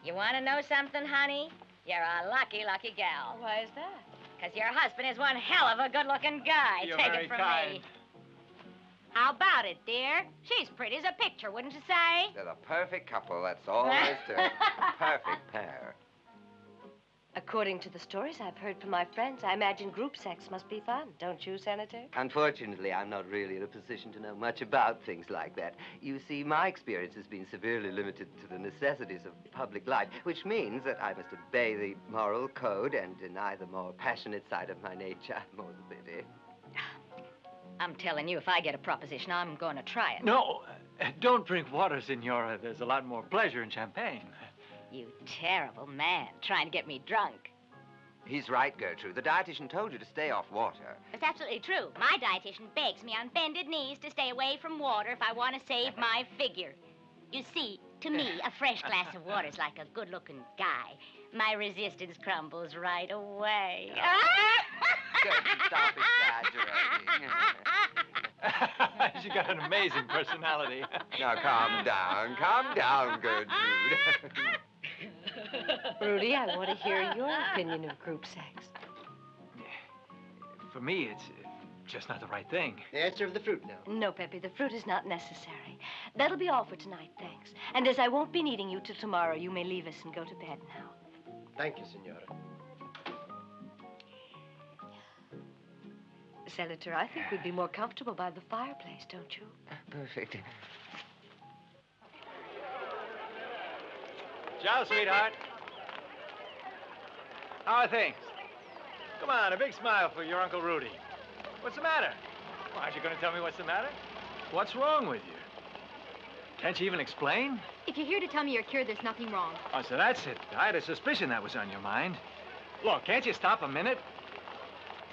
You want to know something, honey? You're a lucky, lucky gal. Why is that? Because your husband is one hell of a good-looking guy. You're Take very it from kind. me. How about it, dear? She's pretty as a picture, wouldn't you say? They're the perfect couple, that's all there is to it. A perfect pair. According to the stories I've heard from my friends, I imagine group sex must be fun. Don't you, Senator? Unfortunately, I'm not really in a position to know much about things like that. You see, my experience has been severely limited to the necessities of public life, which means that I must obey the moral code and deny the more passionate side of my nature. More the pity. I'm telling you, if I get a proposition, I'm going to try it. No, don't drink water, Senora. There's a lot more pleasure in champagne. You terrible man, trying to get me drunk. He's right, Gertrude. The dietitian told you to stay off water. That's absolutely true. My dietitian begs me on bended knees to stay away from water if I want to save my figure. You see, to me, a fresh glass of water is like a good-looking guy. My resistance crumbles right away. Gertrude, stop exaggerating. She's got an amazing personality. Now, calm down, Gertrude. Rudy, I want to hear your opinion of group sex. For me, it's just not the right thing. The answer of the fruit now. No, Pepe, the fruit is not necessary. That'll be all for tonight, thanks. And as I won't be needing you till tomorrow, you may leave us and go to bed now. Thank you, Senora. Senator, I think we'd be more comfortable by the fireplace, don't you? Perfect. Ciao, sweetheart. How are things? Come on, a big smile for your Uncle Rudy. What's the matter? Well, aren't you going to tell me what's the matter? What's wrong with you? Can't you even explain? If you're here to tell me you're cured, there's nothing wrong. Oh, so that's it. I had a suspicion that was on your mind. Look, can't you stop a minute?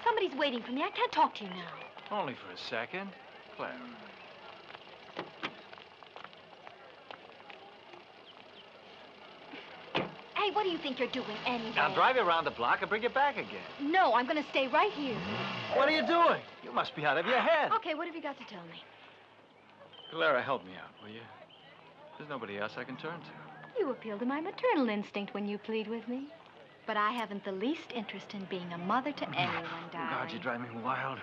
Somebody's waiting for me. I can't talk to you now. Only for a second. Clara. Hey, what do you think you're doing anyway? Now drive you around the block and bring you back again. No, I'm going to stay right here. What are you doing? You must be out of your head. Okay, what have you got to tell me? Clara, help me out, will you? There's nobody else I can turn to. You appeal to my maternal instinct when you plead with me. But I haven't the least interest in being a mother to anyone, darling. God, you drive me wild.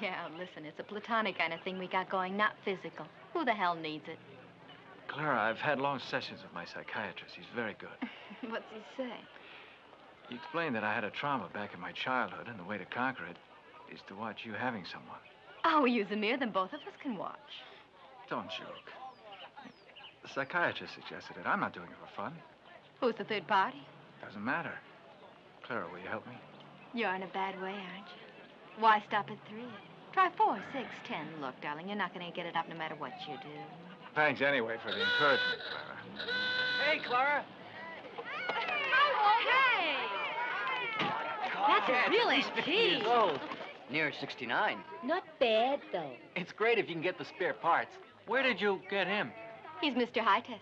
Yeah, listen, it's a platonic kind of thing we got going, not physical. Who the hell needs it? Clara, I've had long sessions with my psychiatrist. He's very good. What's he say? He explained that I had a trauma back in my childhood, and the way to conquer it is to watch you having someone. Oh, use a mirror, then both of us can watch. Don't joke. The psychiatrist suggested it. I'm not doing it for fun. Who's the third party? Doesn't matter. Clara, will you help me? You're in a bad way, aren't you? Why stop at 3? Try 4, 6, 10. Look, darling, you're not going to get it up no matter what you do. Thanks anyway for the encouragement, Clara. Hey, Clara. That's a real antique. Near 69. Not bad, though. It's great if you can get the spare parts. Where did you get him? He's Mr. High Test.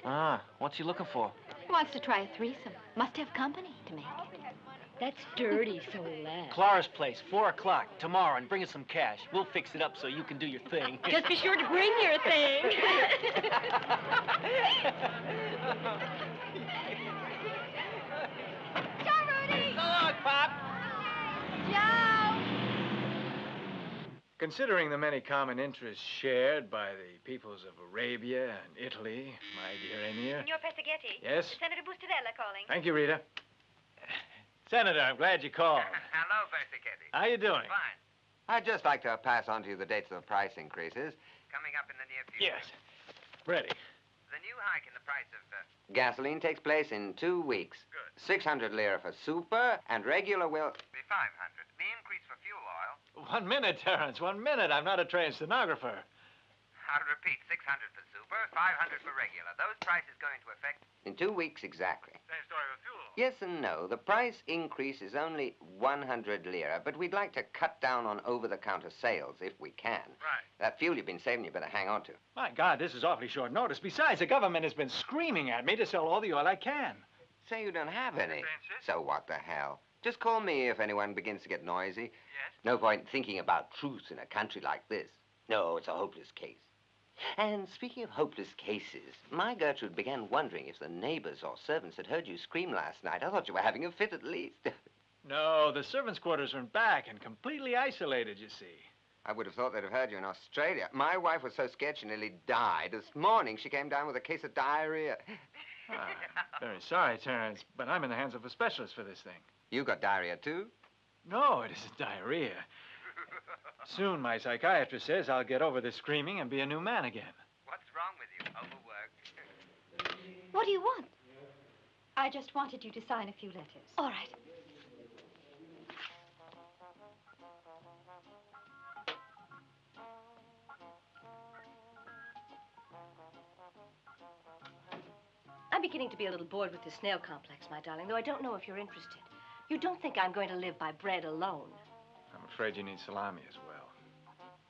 Ah, what's he looking for? He wants to try a threesome. Must have company to make it. That's dirty, so less. Clara's place, 4 o'clock, tomorrow, and bring us some cash. We'll fix it up so you can do your thing. Just be sure to bring your thing. Ciao, Rudy! So long, Pop. Ciao! Considering the many common interests shared by the peoples of Arabia and Italy, my dear Emir. Signor Pescaghetti. Yes? Senator Bustarella calling. Thank you, Rita. Senator, I'm glad you called. Hello, Pescaghetti. How you doing? Fine. I'd just like to pass on to you the dates of the price increases. Coming up in the near future. Yes. Ready. The new hike in the price of... Gasoline takes place in 2 weeks. Good. 600 lira for super, and regular will... Be 500. The increase for fuel oil... 1 minute, Terrence, 1 minute. I'm not a trained stenographer. I'll repeat, 600 for super, 500 for regular. Those prices go into effect... In 2 weeks exactly. Same story with fuel oil. Yes and no. The price increase is only 100 lira, but we'd like to cut down on over-the-counter sales if we can. Right. That fuel you've been saving you better hang on to. My God, this is awfully short notice. Besides, the government has been screaming at me to sell all the oil I can. Say you don't have any. So what the hell? Just call me if anyone begins to get noisy. Yes? No point thinking about truce in a country like this. No, it's a hopeless case. And speaking of hopeless cases, my Gertrude began wondering if the neighbors or servants had heard you scream last night. I thought you were having a fit at least. No, the servants' quarters are in back and completely isolated, you see. I would have thought they'd have heard you in Australia. My wife was so scared she nearly died. This morning she came down with a case of diarrhea. Very sorry, Terrence, but I'm in the hands of a specialist for this thing. You got diarrhea, too? No, it isn't diarrhea. Soon, my psychiatrist says I'll get over this screaming and be a new man again. What's wrong with you? Overworked? What do you want? I just wanted you to sign a few letters. All right. I'm beginning to be a little bored with the snail complex, my darling, though I don't know if you're interested. You don't think I'm going to live by bread alone. I'm afraid you need salami as well.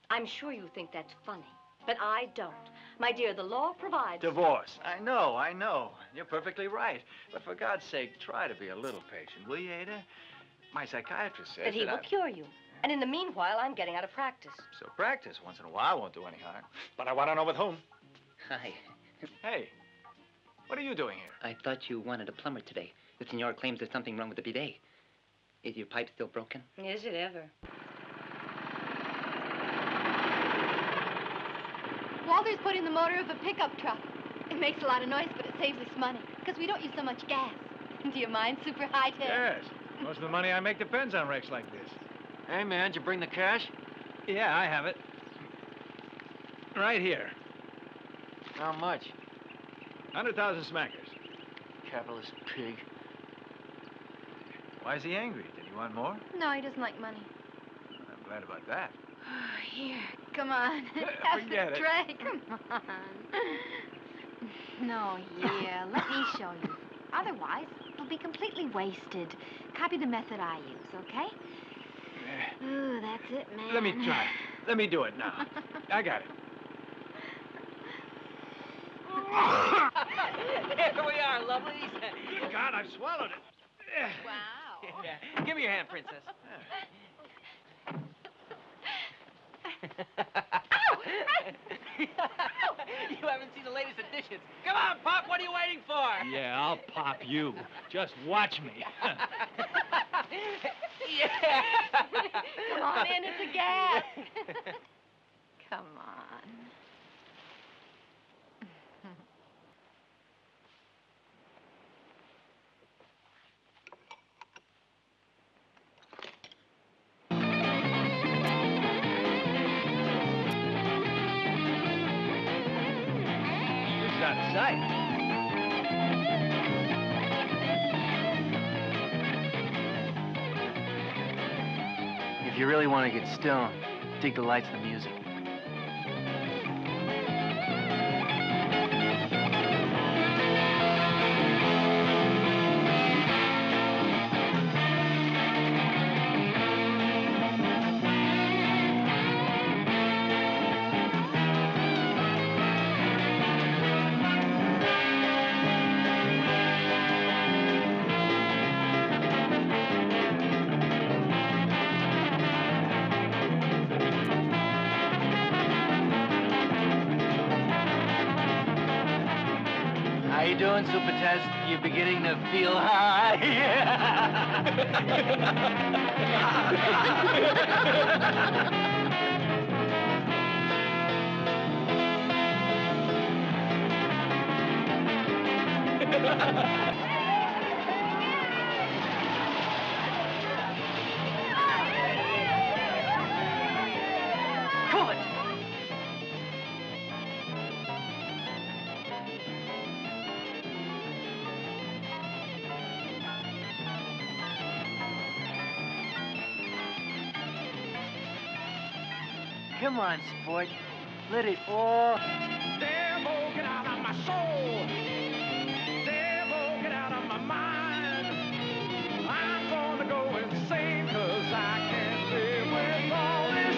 I'm sure you think that's funny, but I don't. My dear, the law provides... Divorce. I know. You're perfectly right. But for God's sake, try to be a little patient, will you, Ada? My psychiatrist says that he will cure you. And in the meanwhile, I'm getting out of practice. So practice once in a while won't do any harm. But I want to know with whom. Hi. Hey, what are you doing here? I thought you wanted a plumber today. The senor claims there's something wrong with the bidet. Is your pipe still broken? Is it ever? Walter's put in the motor of a pickup truck. It makes a lot of noise, but it saves us money, because we don't use so much gas. Do you mind, super high tech? Yes. Most of the money I make depends on wrecks like this. Hey, man, did you bring the cash? Yeah, I have it. Right here. How much? 100,000 smackers. Capitalist pig. Why is he angry? Did he want more? No, he doesn't like money. I'm glad about that. Here, come on. Have Forget the it. tray. Come on. No, yeah, let me show you. Otherwise, it'll be completely wasted. Copy the method I use, okay? Ooh, that's it, man. Let me try. Let me do it now. I got it. Here we are, lovelies. Good God, I've swallowed it. Wow. Yeah. Give me your hand, princess. You haven't seen the latest editions. Come on, Pop, what are you waiting for? Yeah, I'll pop you. Just watch me. Yeah. Come on in, it's a gas. Come on. It's out of sight. If you really want to get stoned, dig the lights and the music. How you doing, Super Test? You beginning to feel high? Good. Come on, sport. Let it all... Devil, get out of my soul. Devil, get out of my mind. I'm gonna go insane 'cause I can't live with all this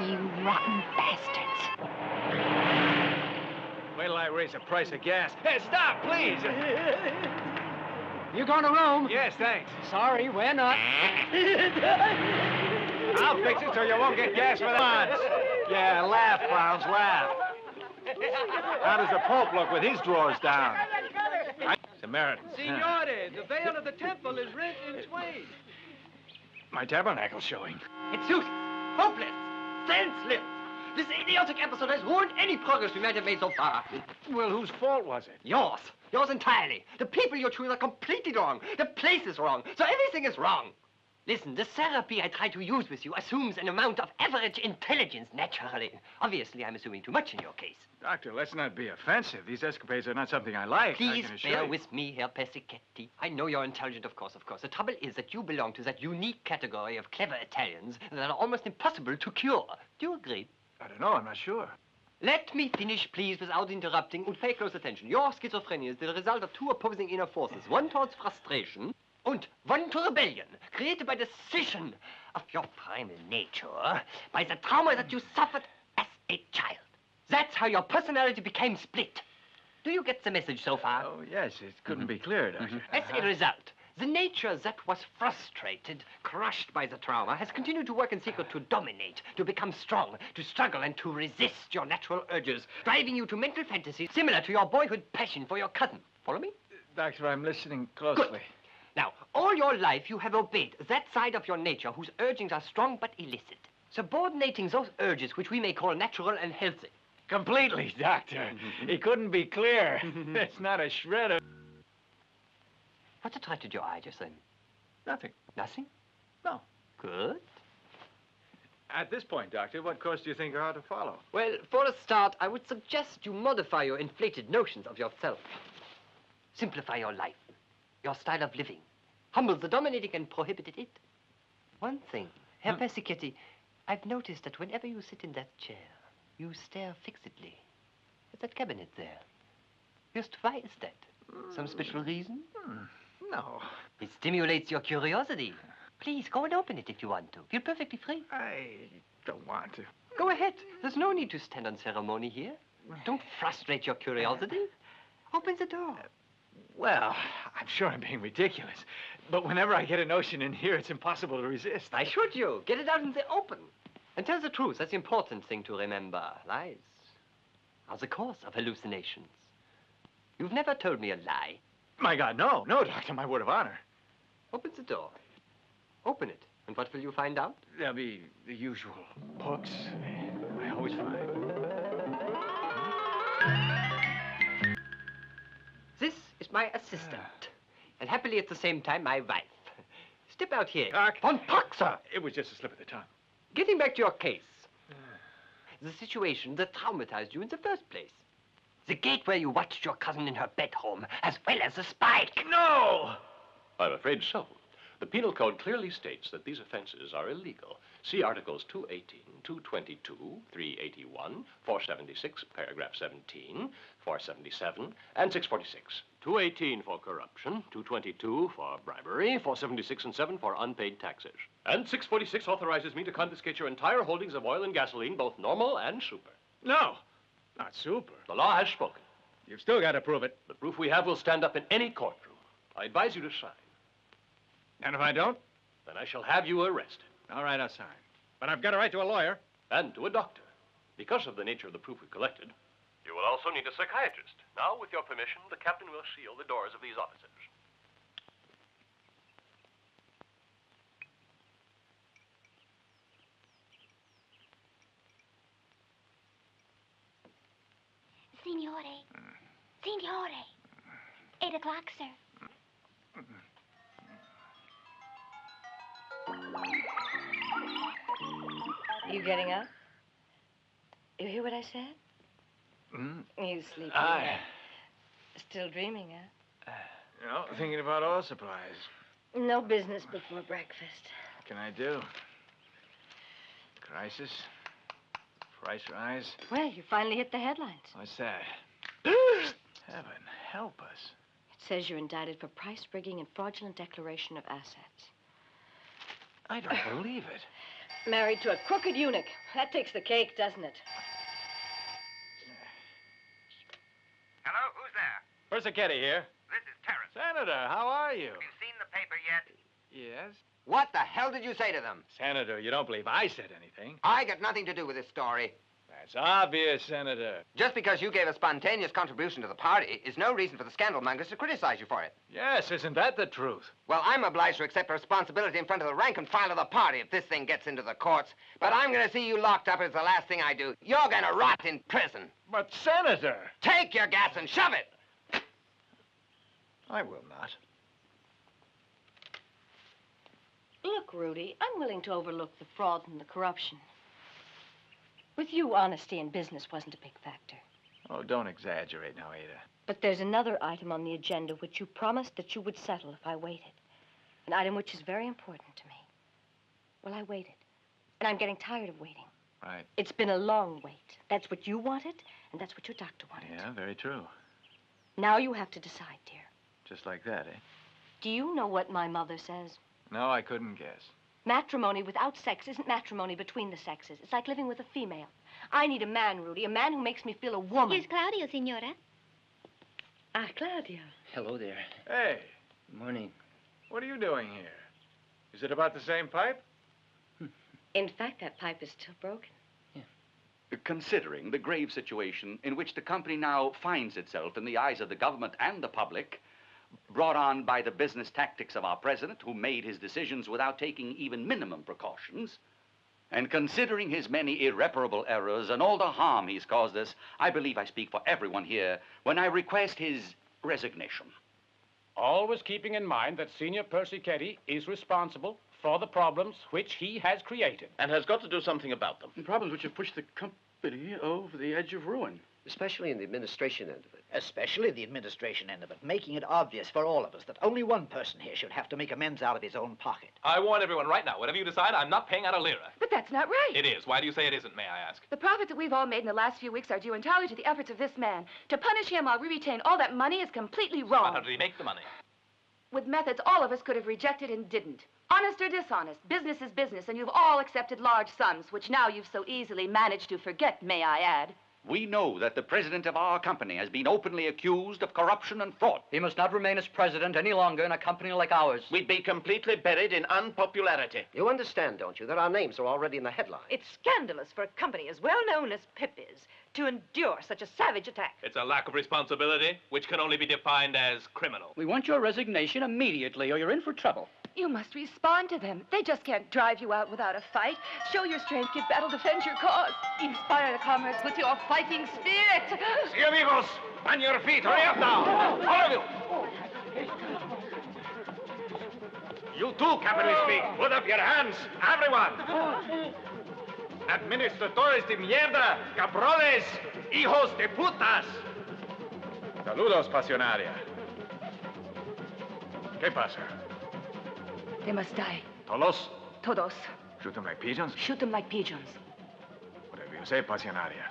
You rotten bastards. Wait till I raise the price of gas. Hey, stop, please. You going to Rome? Yes, thanks. Sorry, we're not. I'll fix it so you won't get gas for the months. Yeah, laugh, clowns, laugh. How does the Pope look with his drawers down? Samaritans. Signore, the veil of the temple is rent in twain. My tabernacle's showing. It's useless, hopeless, senseless. This idiotic episode has ruined any progress we might have made so far. Well, whose fault was it? Yours. Yours entirely. The people you choose are completely wrong. The place is wrong. So everything is wrong. Listen, the therapy I try to use with you assumes an amount of average intelligence, naturally. Obviously, I'm assuming too much in your case. Doctor, let's not be offensive. These escapades are not something I like. Please I can assure bear you. with me, Herr Pescichetti. I know you're intelligent, of course. The trouble is that you belong to that unique category of clever Italians that are almost impossible to cure. Do you agree? I don't know. I'm not sure. Let me finish, please, without interrupting, and pay close attention. Your schizophrenia is the result of two opposing inner forces, one towards frustration and one to rebellion, created by the scission of your primal nature, by the trauma that you suffered as a child. That's how your personality became split. Do you get the message so far? Oh, yes. It couldn't be clearer, Doctor. As a result, The nature that was frustrated, crushed by the trauma, has continued to work in secret to dominate, to become strong, to struggle and to resist your natural urges, driving you to mental fantasies similar to your boyhood passion for your cousin. Follow me? Doctor, I'm listening closely. Good. Now, all your life you have obeyed that side of your nature whose urgings are strong but illicit, subordinating those urges which we may call natural and healthy. Completely, Doctor. He couldn't be clearer. There's not a shred of... What attracted your eye just then? Nothing. Nothing? No. Good. At this point, Doctor, what course do you think I ought to follow? Well, for a start, I would suggest you modify your inflated notions of yourself. Simplify your life, your style of living. Humble the dominating and prohibited it. One thing, Herr Psychiatric, I've noticed that whenever you sit in that chair, you stare fixedly at that cabinet there. Just why is that? Some special reason? No. It stimulates your curiosity. Please, go and open it if you want to. Feel perfectly free. I don't want to. Go ahead. There's no need to stand on ceremony here. Don't frustrate your curiosity. Open the door. Well, I'm sure I'm being ridiculous. But whenever I get a notion in here, it's impossible to resist. Why should you? Get it out in the open. And tell the truth. That's the important thing to remember. Lies are the cause of hallucinations. You've never told me a lie. My God, no. No, Doctor, my word of honor. Open the door. Open it. And what will you find out? There'll be the usual books. I always find. This is my assistant. And happily at the same time, my wife. Step out here. Von Paxer! It was just a slip of the tongue. Getting back to your case. The situation that traumatized you in the first place. The gate where you watched your cousin in her bedroom, as well as the spike. No! I'm afraid so. The Penal Code clearly states that these offenses are illegal. See Articles 218, 222, 381, 476, paragraph 17, 477, and 646. 218 for corruption, 222 for bribery, 476 and 7 for unpaid taxes. And 646 authorizes me to confiscate your entire holdings of oil and gasoline, both normal and super. No! Not super. The law has spoken. You've still got to prove it. The proof we have will stand up in any courtroom. I advise you to sign. And if I don't? Then I shall have you arrested. All right, I'll sign. But I've got to write to a lawyer. And to a doctor. Because of the nature of the proof we've collected, you will also need a psychiatrist. Now, with your permission, the captain will seal the doors of these offices. Signore. Signore. 8 o'clock, sir. You getting up? You hear what I said? You sleepy? Still dreaming, huh? You know, thinking about oil supplies. No business before breakfast. What can I do? Crisis? Price rise? Well, you finally hit the headlines. What's that? Heaven help us. It says you're indicted for price rigging and fraudulent declaration of assets. I don't believe it. Married to a crooked eunuch. That takes the cake, doesn't it? Hello, who's there? Persichetti here. This is Terrence. Senator, how are you? Have you seen the paper yet? Yes? What the hell did you say to them? Senator, you don't believe I said anything. I got nothing to do with this story. That's obvious, Senator. Just because you gave a spontaneous contribution to the party is no reason for the scandal mongers to criticize you for it. Yes, isn't that the truth? Well, I'm obliged to accept responsibility in front of the rank and file of the party if this thing gets into the courts. But I'm going to see you locked up as the last thing I do. You're going to rot in prison. But, Senator... Take your gas and shove it! I will not. Look, Rudy, I'm willing to overlook the fraud and the corruption. With you, honesty in business wasn't a big factor. Oh, don't exaggerate now, Ada. But there's another item on the agenda which you promised that you would settle if I waited. An item which is very important to me. Well, I waited. And I'm getting tired of waiting. Right. It's been a long wait. That's what you wanted, and that's what your doctor wanted. Yeah, very true. Now you have to decide, dear. Just like that, eh? Do you know what my mother says? No, I couldn't guess. Matrimony without sex isn't matrimony between the sexes. It's like living with a female. I need a man, Rudy, a man who makes me feel a woman. Here's Claudio, Signora. Ah, Claudio. Hello there. Hey. Good morning. you doing here? Is it about the same pipe? In fact, that pipe is still broken. Considering the grave situation in which the company now finds itself in the eyes of the government and the public, brought on by the business tactics of our president, who made his decisions without taking even minimum precautions, and considering his many irreparable errors and all the harm he's caused us, I believe I speak for everyone here when I request his resignation. Always keeping in mind that Senior Persichetti is responsible for the problems which he has created. And has got to do something about them. And problems which have pushed the company over the edge of ruin. Especially in the administration end of it. Especially the administration end of it, making it obvious for all of us that only one person here should have to make amends out of his own pocket. I warn everyone right now, whatever you decide, I'm not paying out a lira. But that's not right. It is. Why do you say it isn't, may I ask? The profits that we've all made in the last few weeks are due entirely to the efforts of this man. To punish him while we retain all that money is completely wrong. But how did he make the money? With methods all of us could have rejected and didn't. Honest or dishonest, business is business, and you've all accepted large sums, which now you've so easily managed to forget, may I add. We know that the president of our company has been openly accused of corruption and fraud. He must not remain as president any longer in a company like ours. We'd be completely buried in unpopularity. You understand, don't you, that our names are already in the headlines? It's scandalous for a company as well known as Pip is to endure such a savage attack. It's a lack of responsibility, which can only be defined as criminal. We want your resignation immediately, or you're in for trouble. You must respond to them. They just can't drive you out without a fight. Show your strength, give battle, defend your cause. Inspire the comrades with your fighting spirit. Si, amigos, on your feet, hurry up now. All of you. You too, Captain Speak. Put up your hands, everyone. Administradores de mierda, cabrones, hijos de putas. Saludos, pasionaria. ¿Qué pasa? They must die. Todos? Todos. Shoot them like pigeons? Shoot them like pigeons. Whatever you say, pasionaria.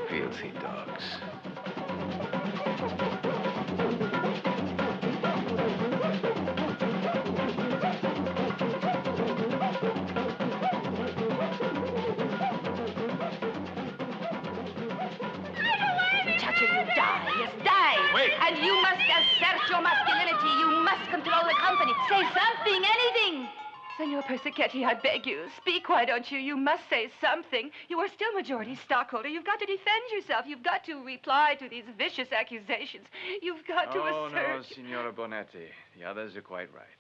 Filthy dogs. Muchacho, you die. Yes, die. Wait. And you must assert your masculinity. You must control the company. Say something, anything. Senor Persichetti, I beg you, speak, why don't you? You must say something. You are still majority stockholder. You've got to defend yourself. You've got to reply to these vicious accusations. You've got to assert... No, Signora Bonetti. The others are quite right.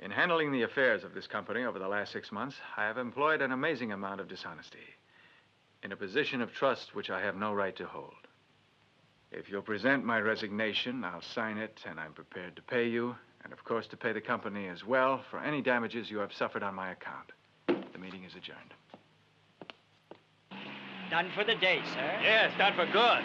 In handling the affairs of this company over the last 6 months, I have employed an amazing amount of dishonesty in a position of trust which I have no right to hold. If you'll present my resignation, I'll sign it, and I'm prepared to pay you, and of course to pay the company as well for any damages you have suffered on my account. The meeting is adjourned. Done for the day, sir. Yes, done for good.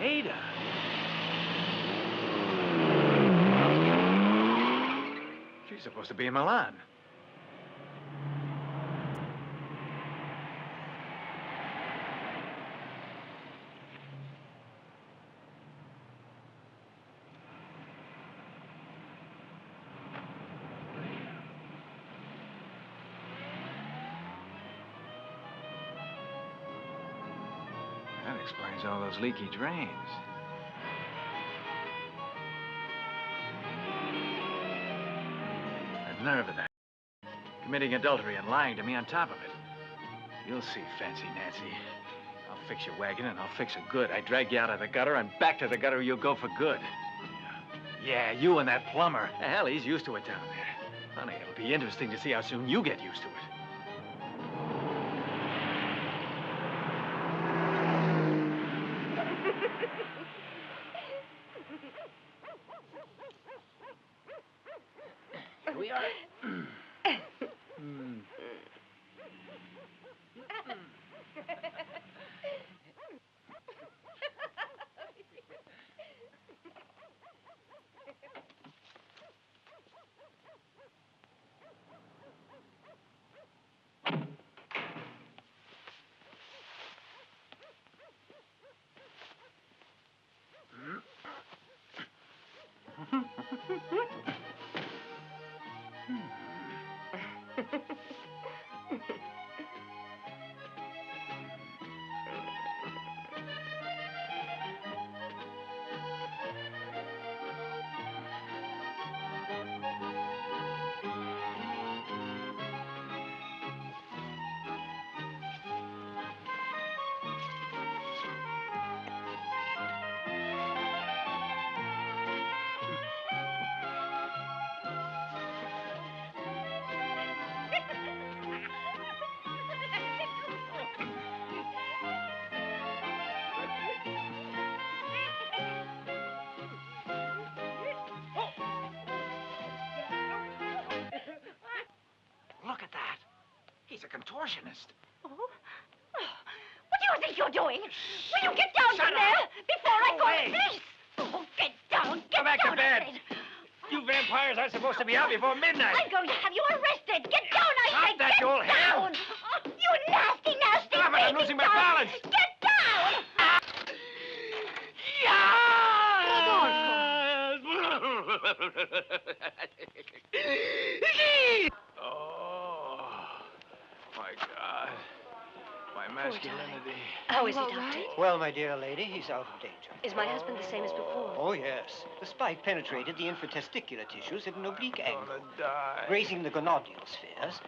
Ada. She's supposed to be in Milan. That explains all those leaky drains. The nerve of that. Committing adultery and lying to me on top of it. You'll see, Fancy Nancy. I'll fix your wagon and I'll fix it good. I drag you out of the gutter and back to the gutter you'll go for good. Yeah, you and that plumber. Hell, he's used to it down there. Honey, it'll be interesting to see how soon you get used to it. Here we are. contortionist. Oh? What do you think you're doing? Will you get down from there before I call the police? Oh, get down. Get Go back down, to bed. I said. You vampires aren't supposed to be out before midnight. I'm going to have you arrested. Get down, I Stop said. that, Get you'll down. Oh, you nasty, nasty Stop it, I'm baby losing my dog. balance. Get down. Oh, my God. My masculinity. How is he, Doctor? Well, my dear lady, he's out of danger. Is my husband the same as before? Oh, yes. The spike penetrated the infratesticular tissues at an oblique angle, Die. grazing the gonodial spheres,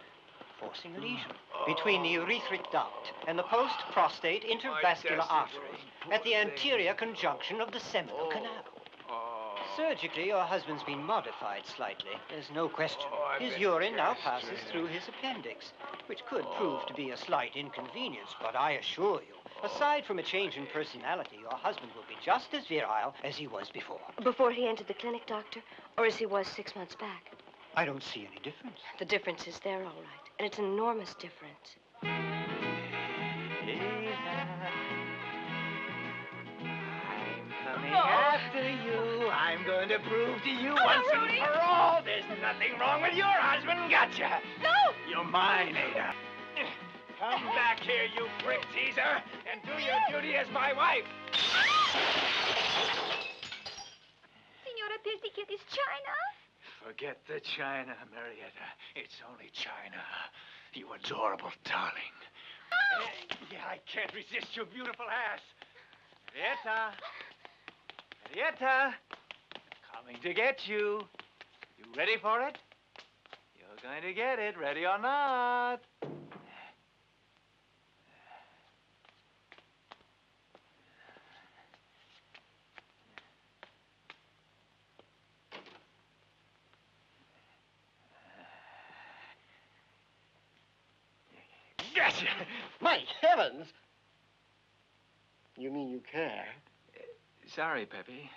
forcing a lesion between the urethric duct and the post-prostate intervascular artery at the anterior conjunction of the seminal canal. Surgically, your husband's been modified slightly. There's no question. His urine now passes through his appendix, which could prove to be a slight inconvenience, but I assure you, aside from a change in personality, your husband will be just as virile as he was before. Before he entered the clinic, Doctor, or as he was 6 months back? I don't see any difference. The difference is there, all right, and it's an enormous difference. Coming after you. I'm going to prove to you once and for all there's nothing wrong with your husband. Gotcha. No. You're mine, Ada. Come back here, you prick teaser, and do your duty as my wife. Signora Persichetti, China? Forget the China, Marietta. It's only China. You adorable darling. Yeah, I can't resist your beautiful ass. Marietta. Marietta. Coming to get you. You ready for it? You're going to get it, ready or not. Gotcha! My heavens! You mean you care? Sorry, Peppy.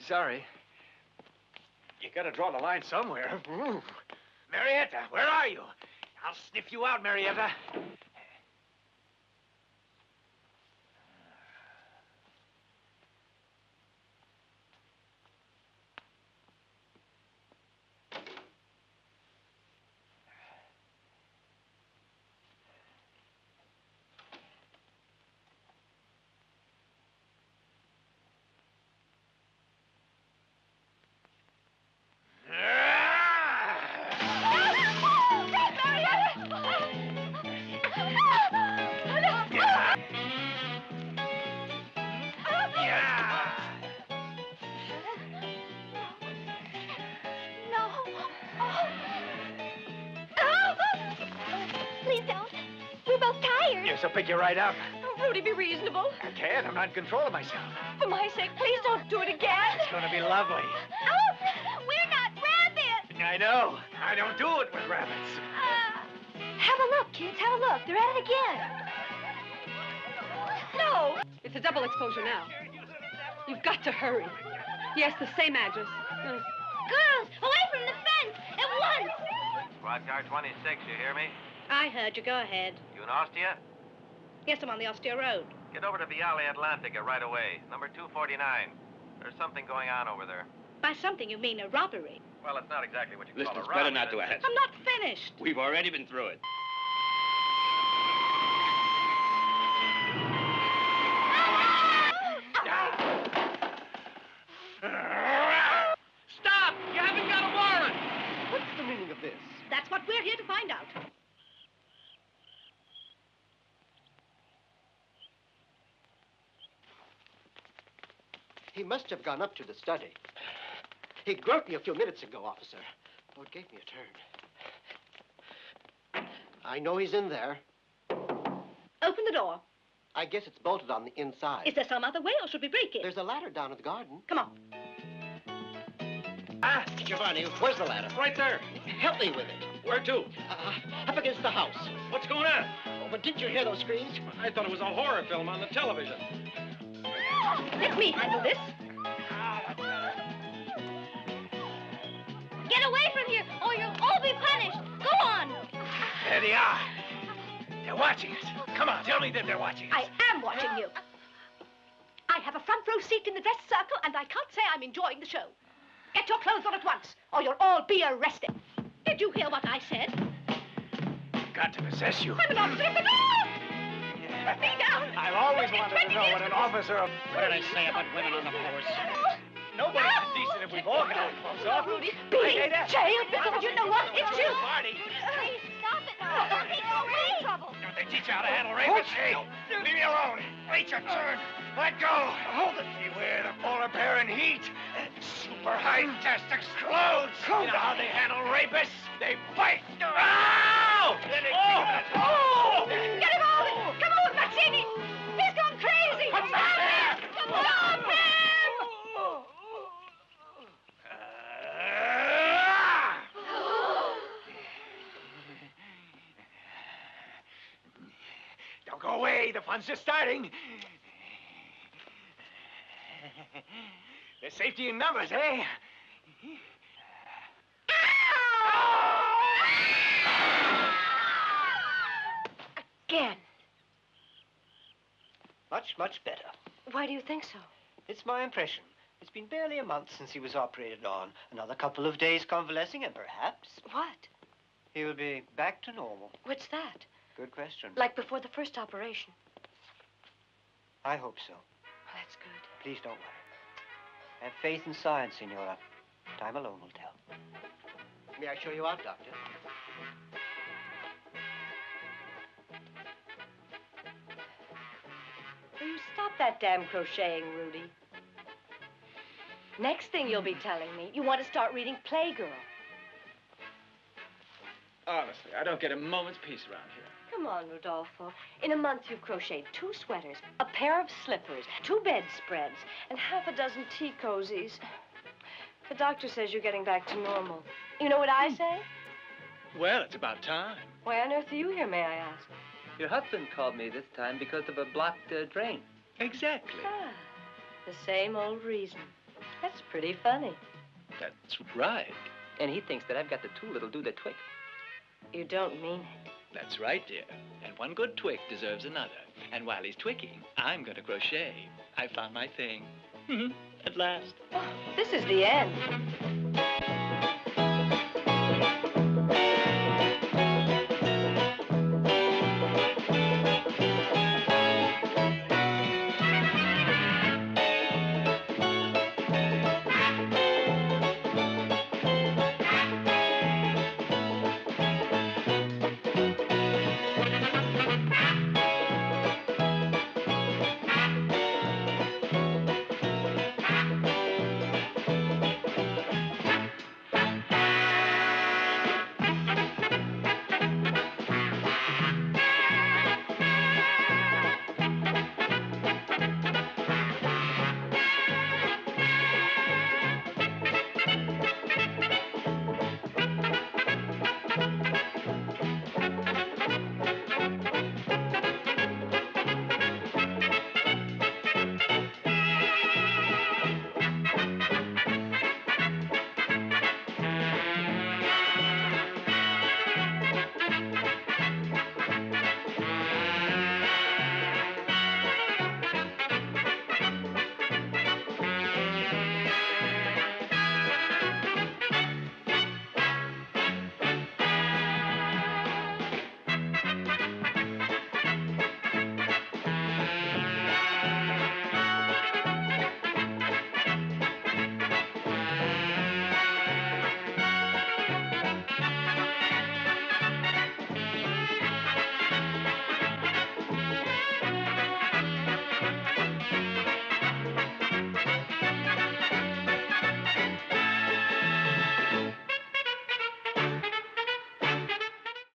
Sorry. You gotta draw the line somewhere. Marietta, where are you? I'll sniff you out, Marietta. Please don't. We're both tired. Yes, I'll pick you right up. Oh, Rudy, be reasonable. I can't. I'm not in control of myself. For my sake, please don't do it again. It's gonna be lovely. Oh, we're not rabbits. I know. I don't do it with rabbits. Have a look, kids. Have a look. They're at it again. No! It's a double exposure now. You've got to hurry. Yes, the same address. Girls, away from the fence at once. Squad car 26, you hear me? I heard you. Go ahead. You in Ostia? Yes, I'm on the Ostia Road. Get over to Viale Atlantica right away. Number 249. There's something going on over there. By something, you mean a robbery. Well, it's not exactly what you Listen, call a it's robbery. better not to ask. I'm not finished. We've already been through it. Stop! You haven't got a warrant! What's the meaning of this? That's what we're here to find out. He must have gone up to the study. He groped me a few minutes ago, officer. Oh, it gave me a turn. I know he's in there. Open the door. I guess it's bolted on the inside. Is there some other way, or should we break it? There's a ladder down in the garden. Come on. Ah, Giovanni, where's the ladder? Right there. Help me with it. Where to? Up against the house. What's going on? Oh, but didn't you hear those screams? I thought it was a horror film on the television. Let me handle this. Get away from here, or you'll all be punished. Go on. There they are. They're watching us. Come on, tell me that they're watching us. I am watching you. I have a front row seat in the dress circle, and I can't say I'm enjoying the show. Get your clothes on at once, or you'll all be arrested. Did you hear what I said? Got to possess you. I'm an officer of the law! Put me down! I've always wanted to know what an officer of... What do they say about women on the force? Nobody's decent if we've all got our clothes off. Rudy, Be be jailed because you know what? It's you! Party. Please, stop it now. Don't be in trouble. Don't they teach you how to handle rapists? Hey, leave me alone. Wait your turn. Let go. Hold it. Beware the polar bear in heat. Super high-test explodes. You know how they handle rapists? They bite. Ow! Oh! Get him out! Come on, Mazzini! He's gone crazy! What's that? Stop him! Don't go away. The fun's just starting. There's safety in numbers, eh? Again. Much, much better. Why do you think so? It's my impression. It's been barely a month since he was operated on. Another couple of days convalescing, and perhaps What? he will be back to normal. What's that? Good question. Like before the first operation? I hope so. Well, that's good. Please don't worry. Have faith in science, Senora. Time alone will tell. May I show you out, Doctor? Will you stop that damn crocheting, Rudy? Next thing you'll be telling me, you want to start reading Playgirl. Honestly, I don't get a moment's peace around here. Come on, Rodolfo. In a month, you've crocheted 2 sweaters, a pair of slippers, 2 bedspreads, and half a dozen tea cozies. The doctor says you're getting back to normal. You know what I say? Well, it's about time. Why on earth are you here, may I ask? Your husband called me this time because of a blocked drain. Exactly. Ah, the same old reason. That's pretty funny. That's right. And he thinks that I've got the tool that'll do the trick. You don't mean it. That's right, dear. And one good twick deserves another. And while he's twicking, I'm going to crochet. I found my thing. At last. Oh, this is the end.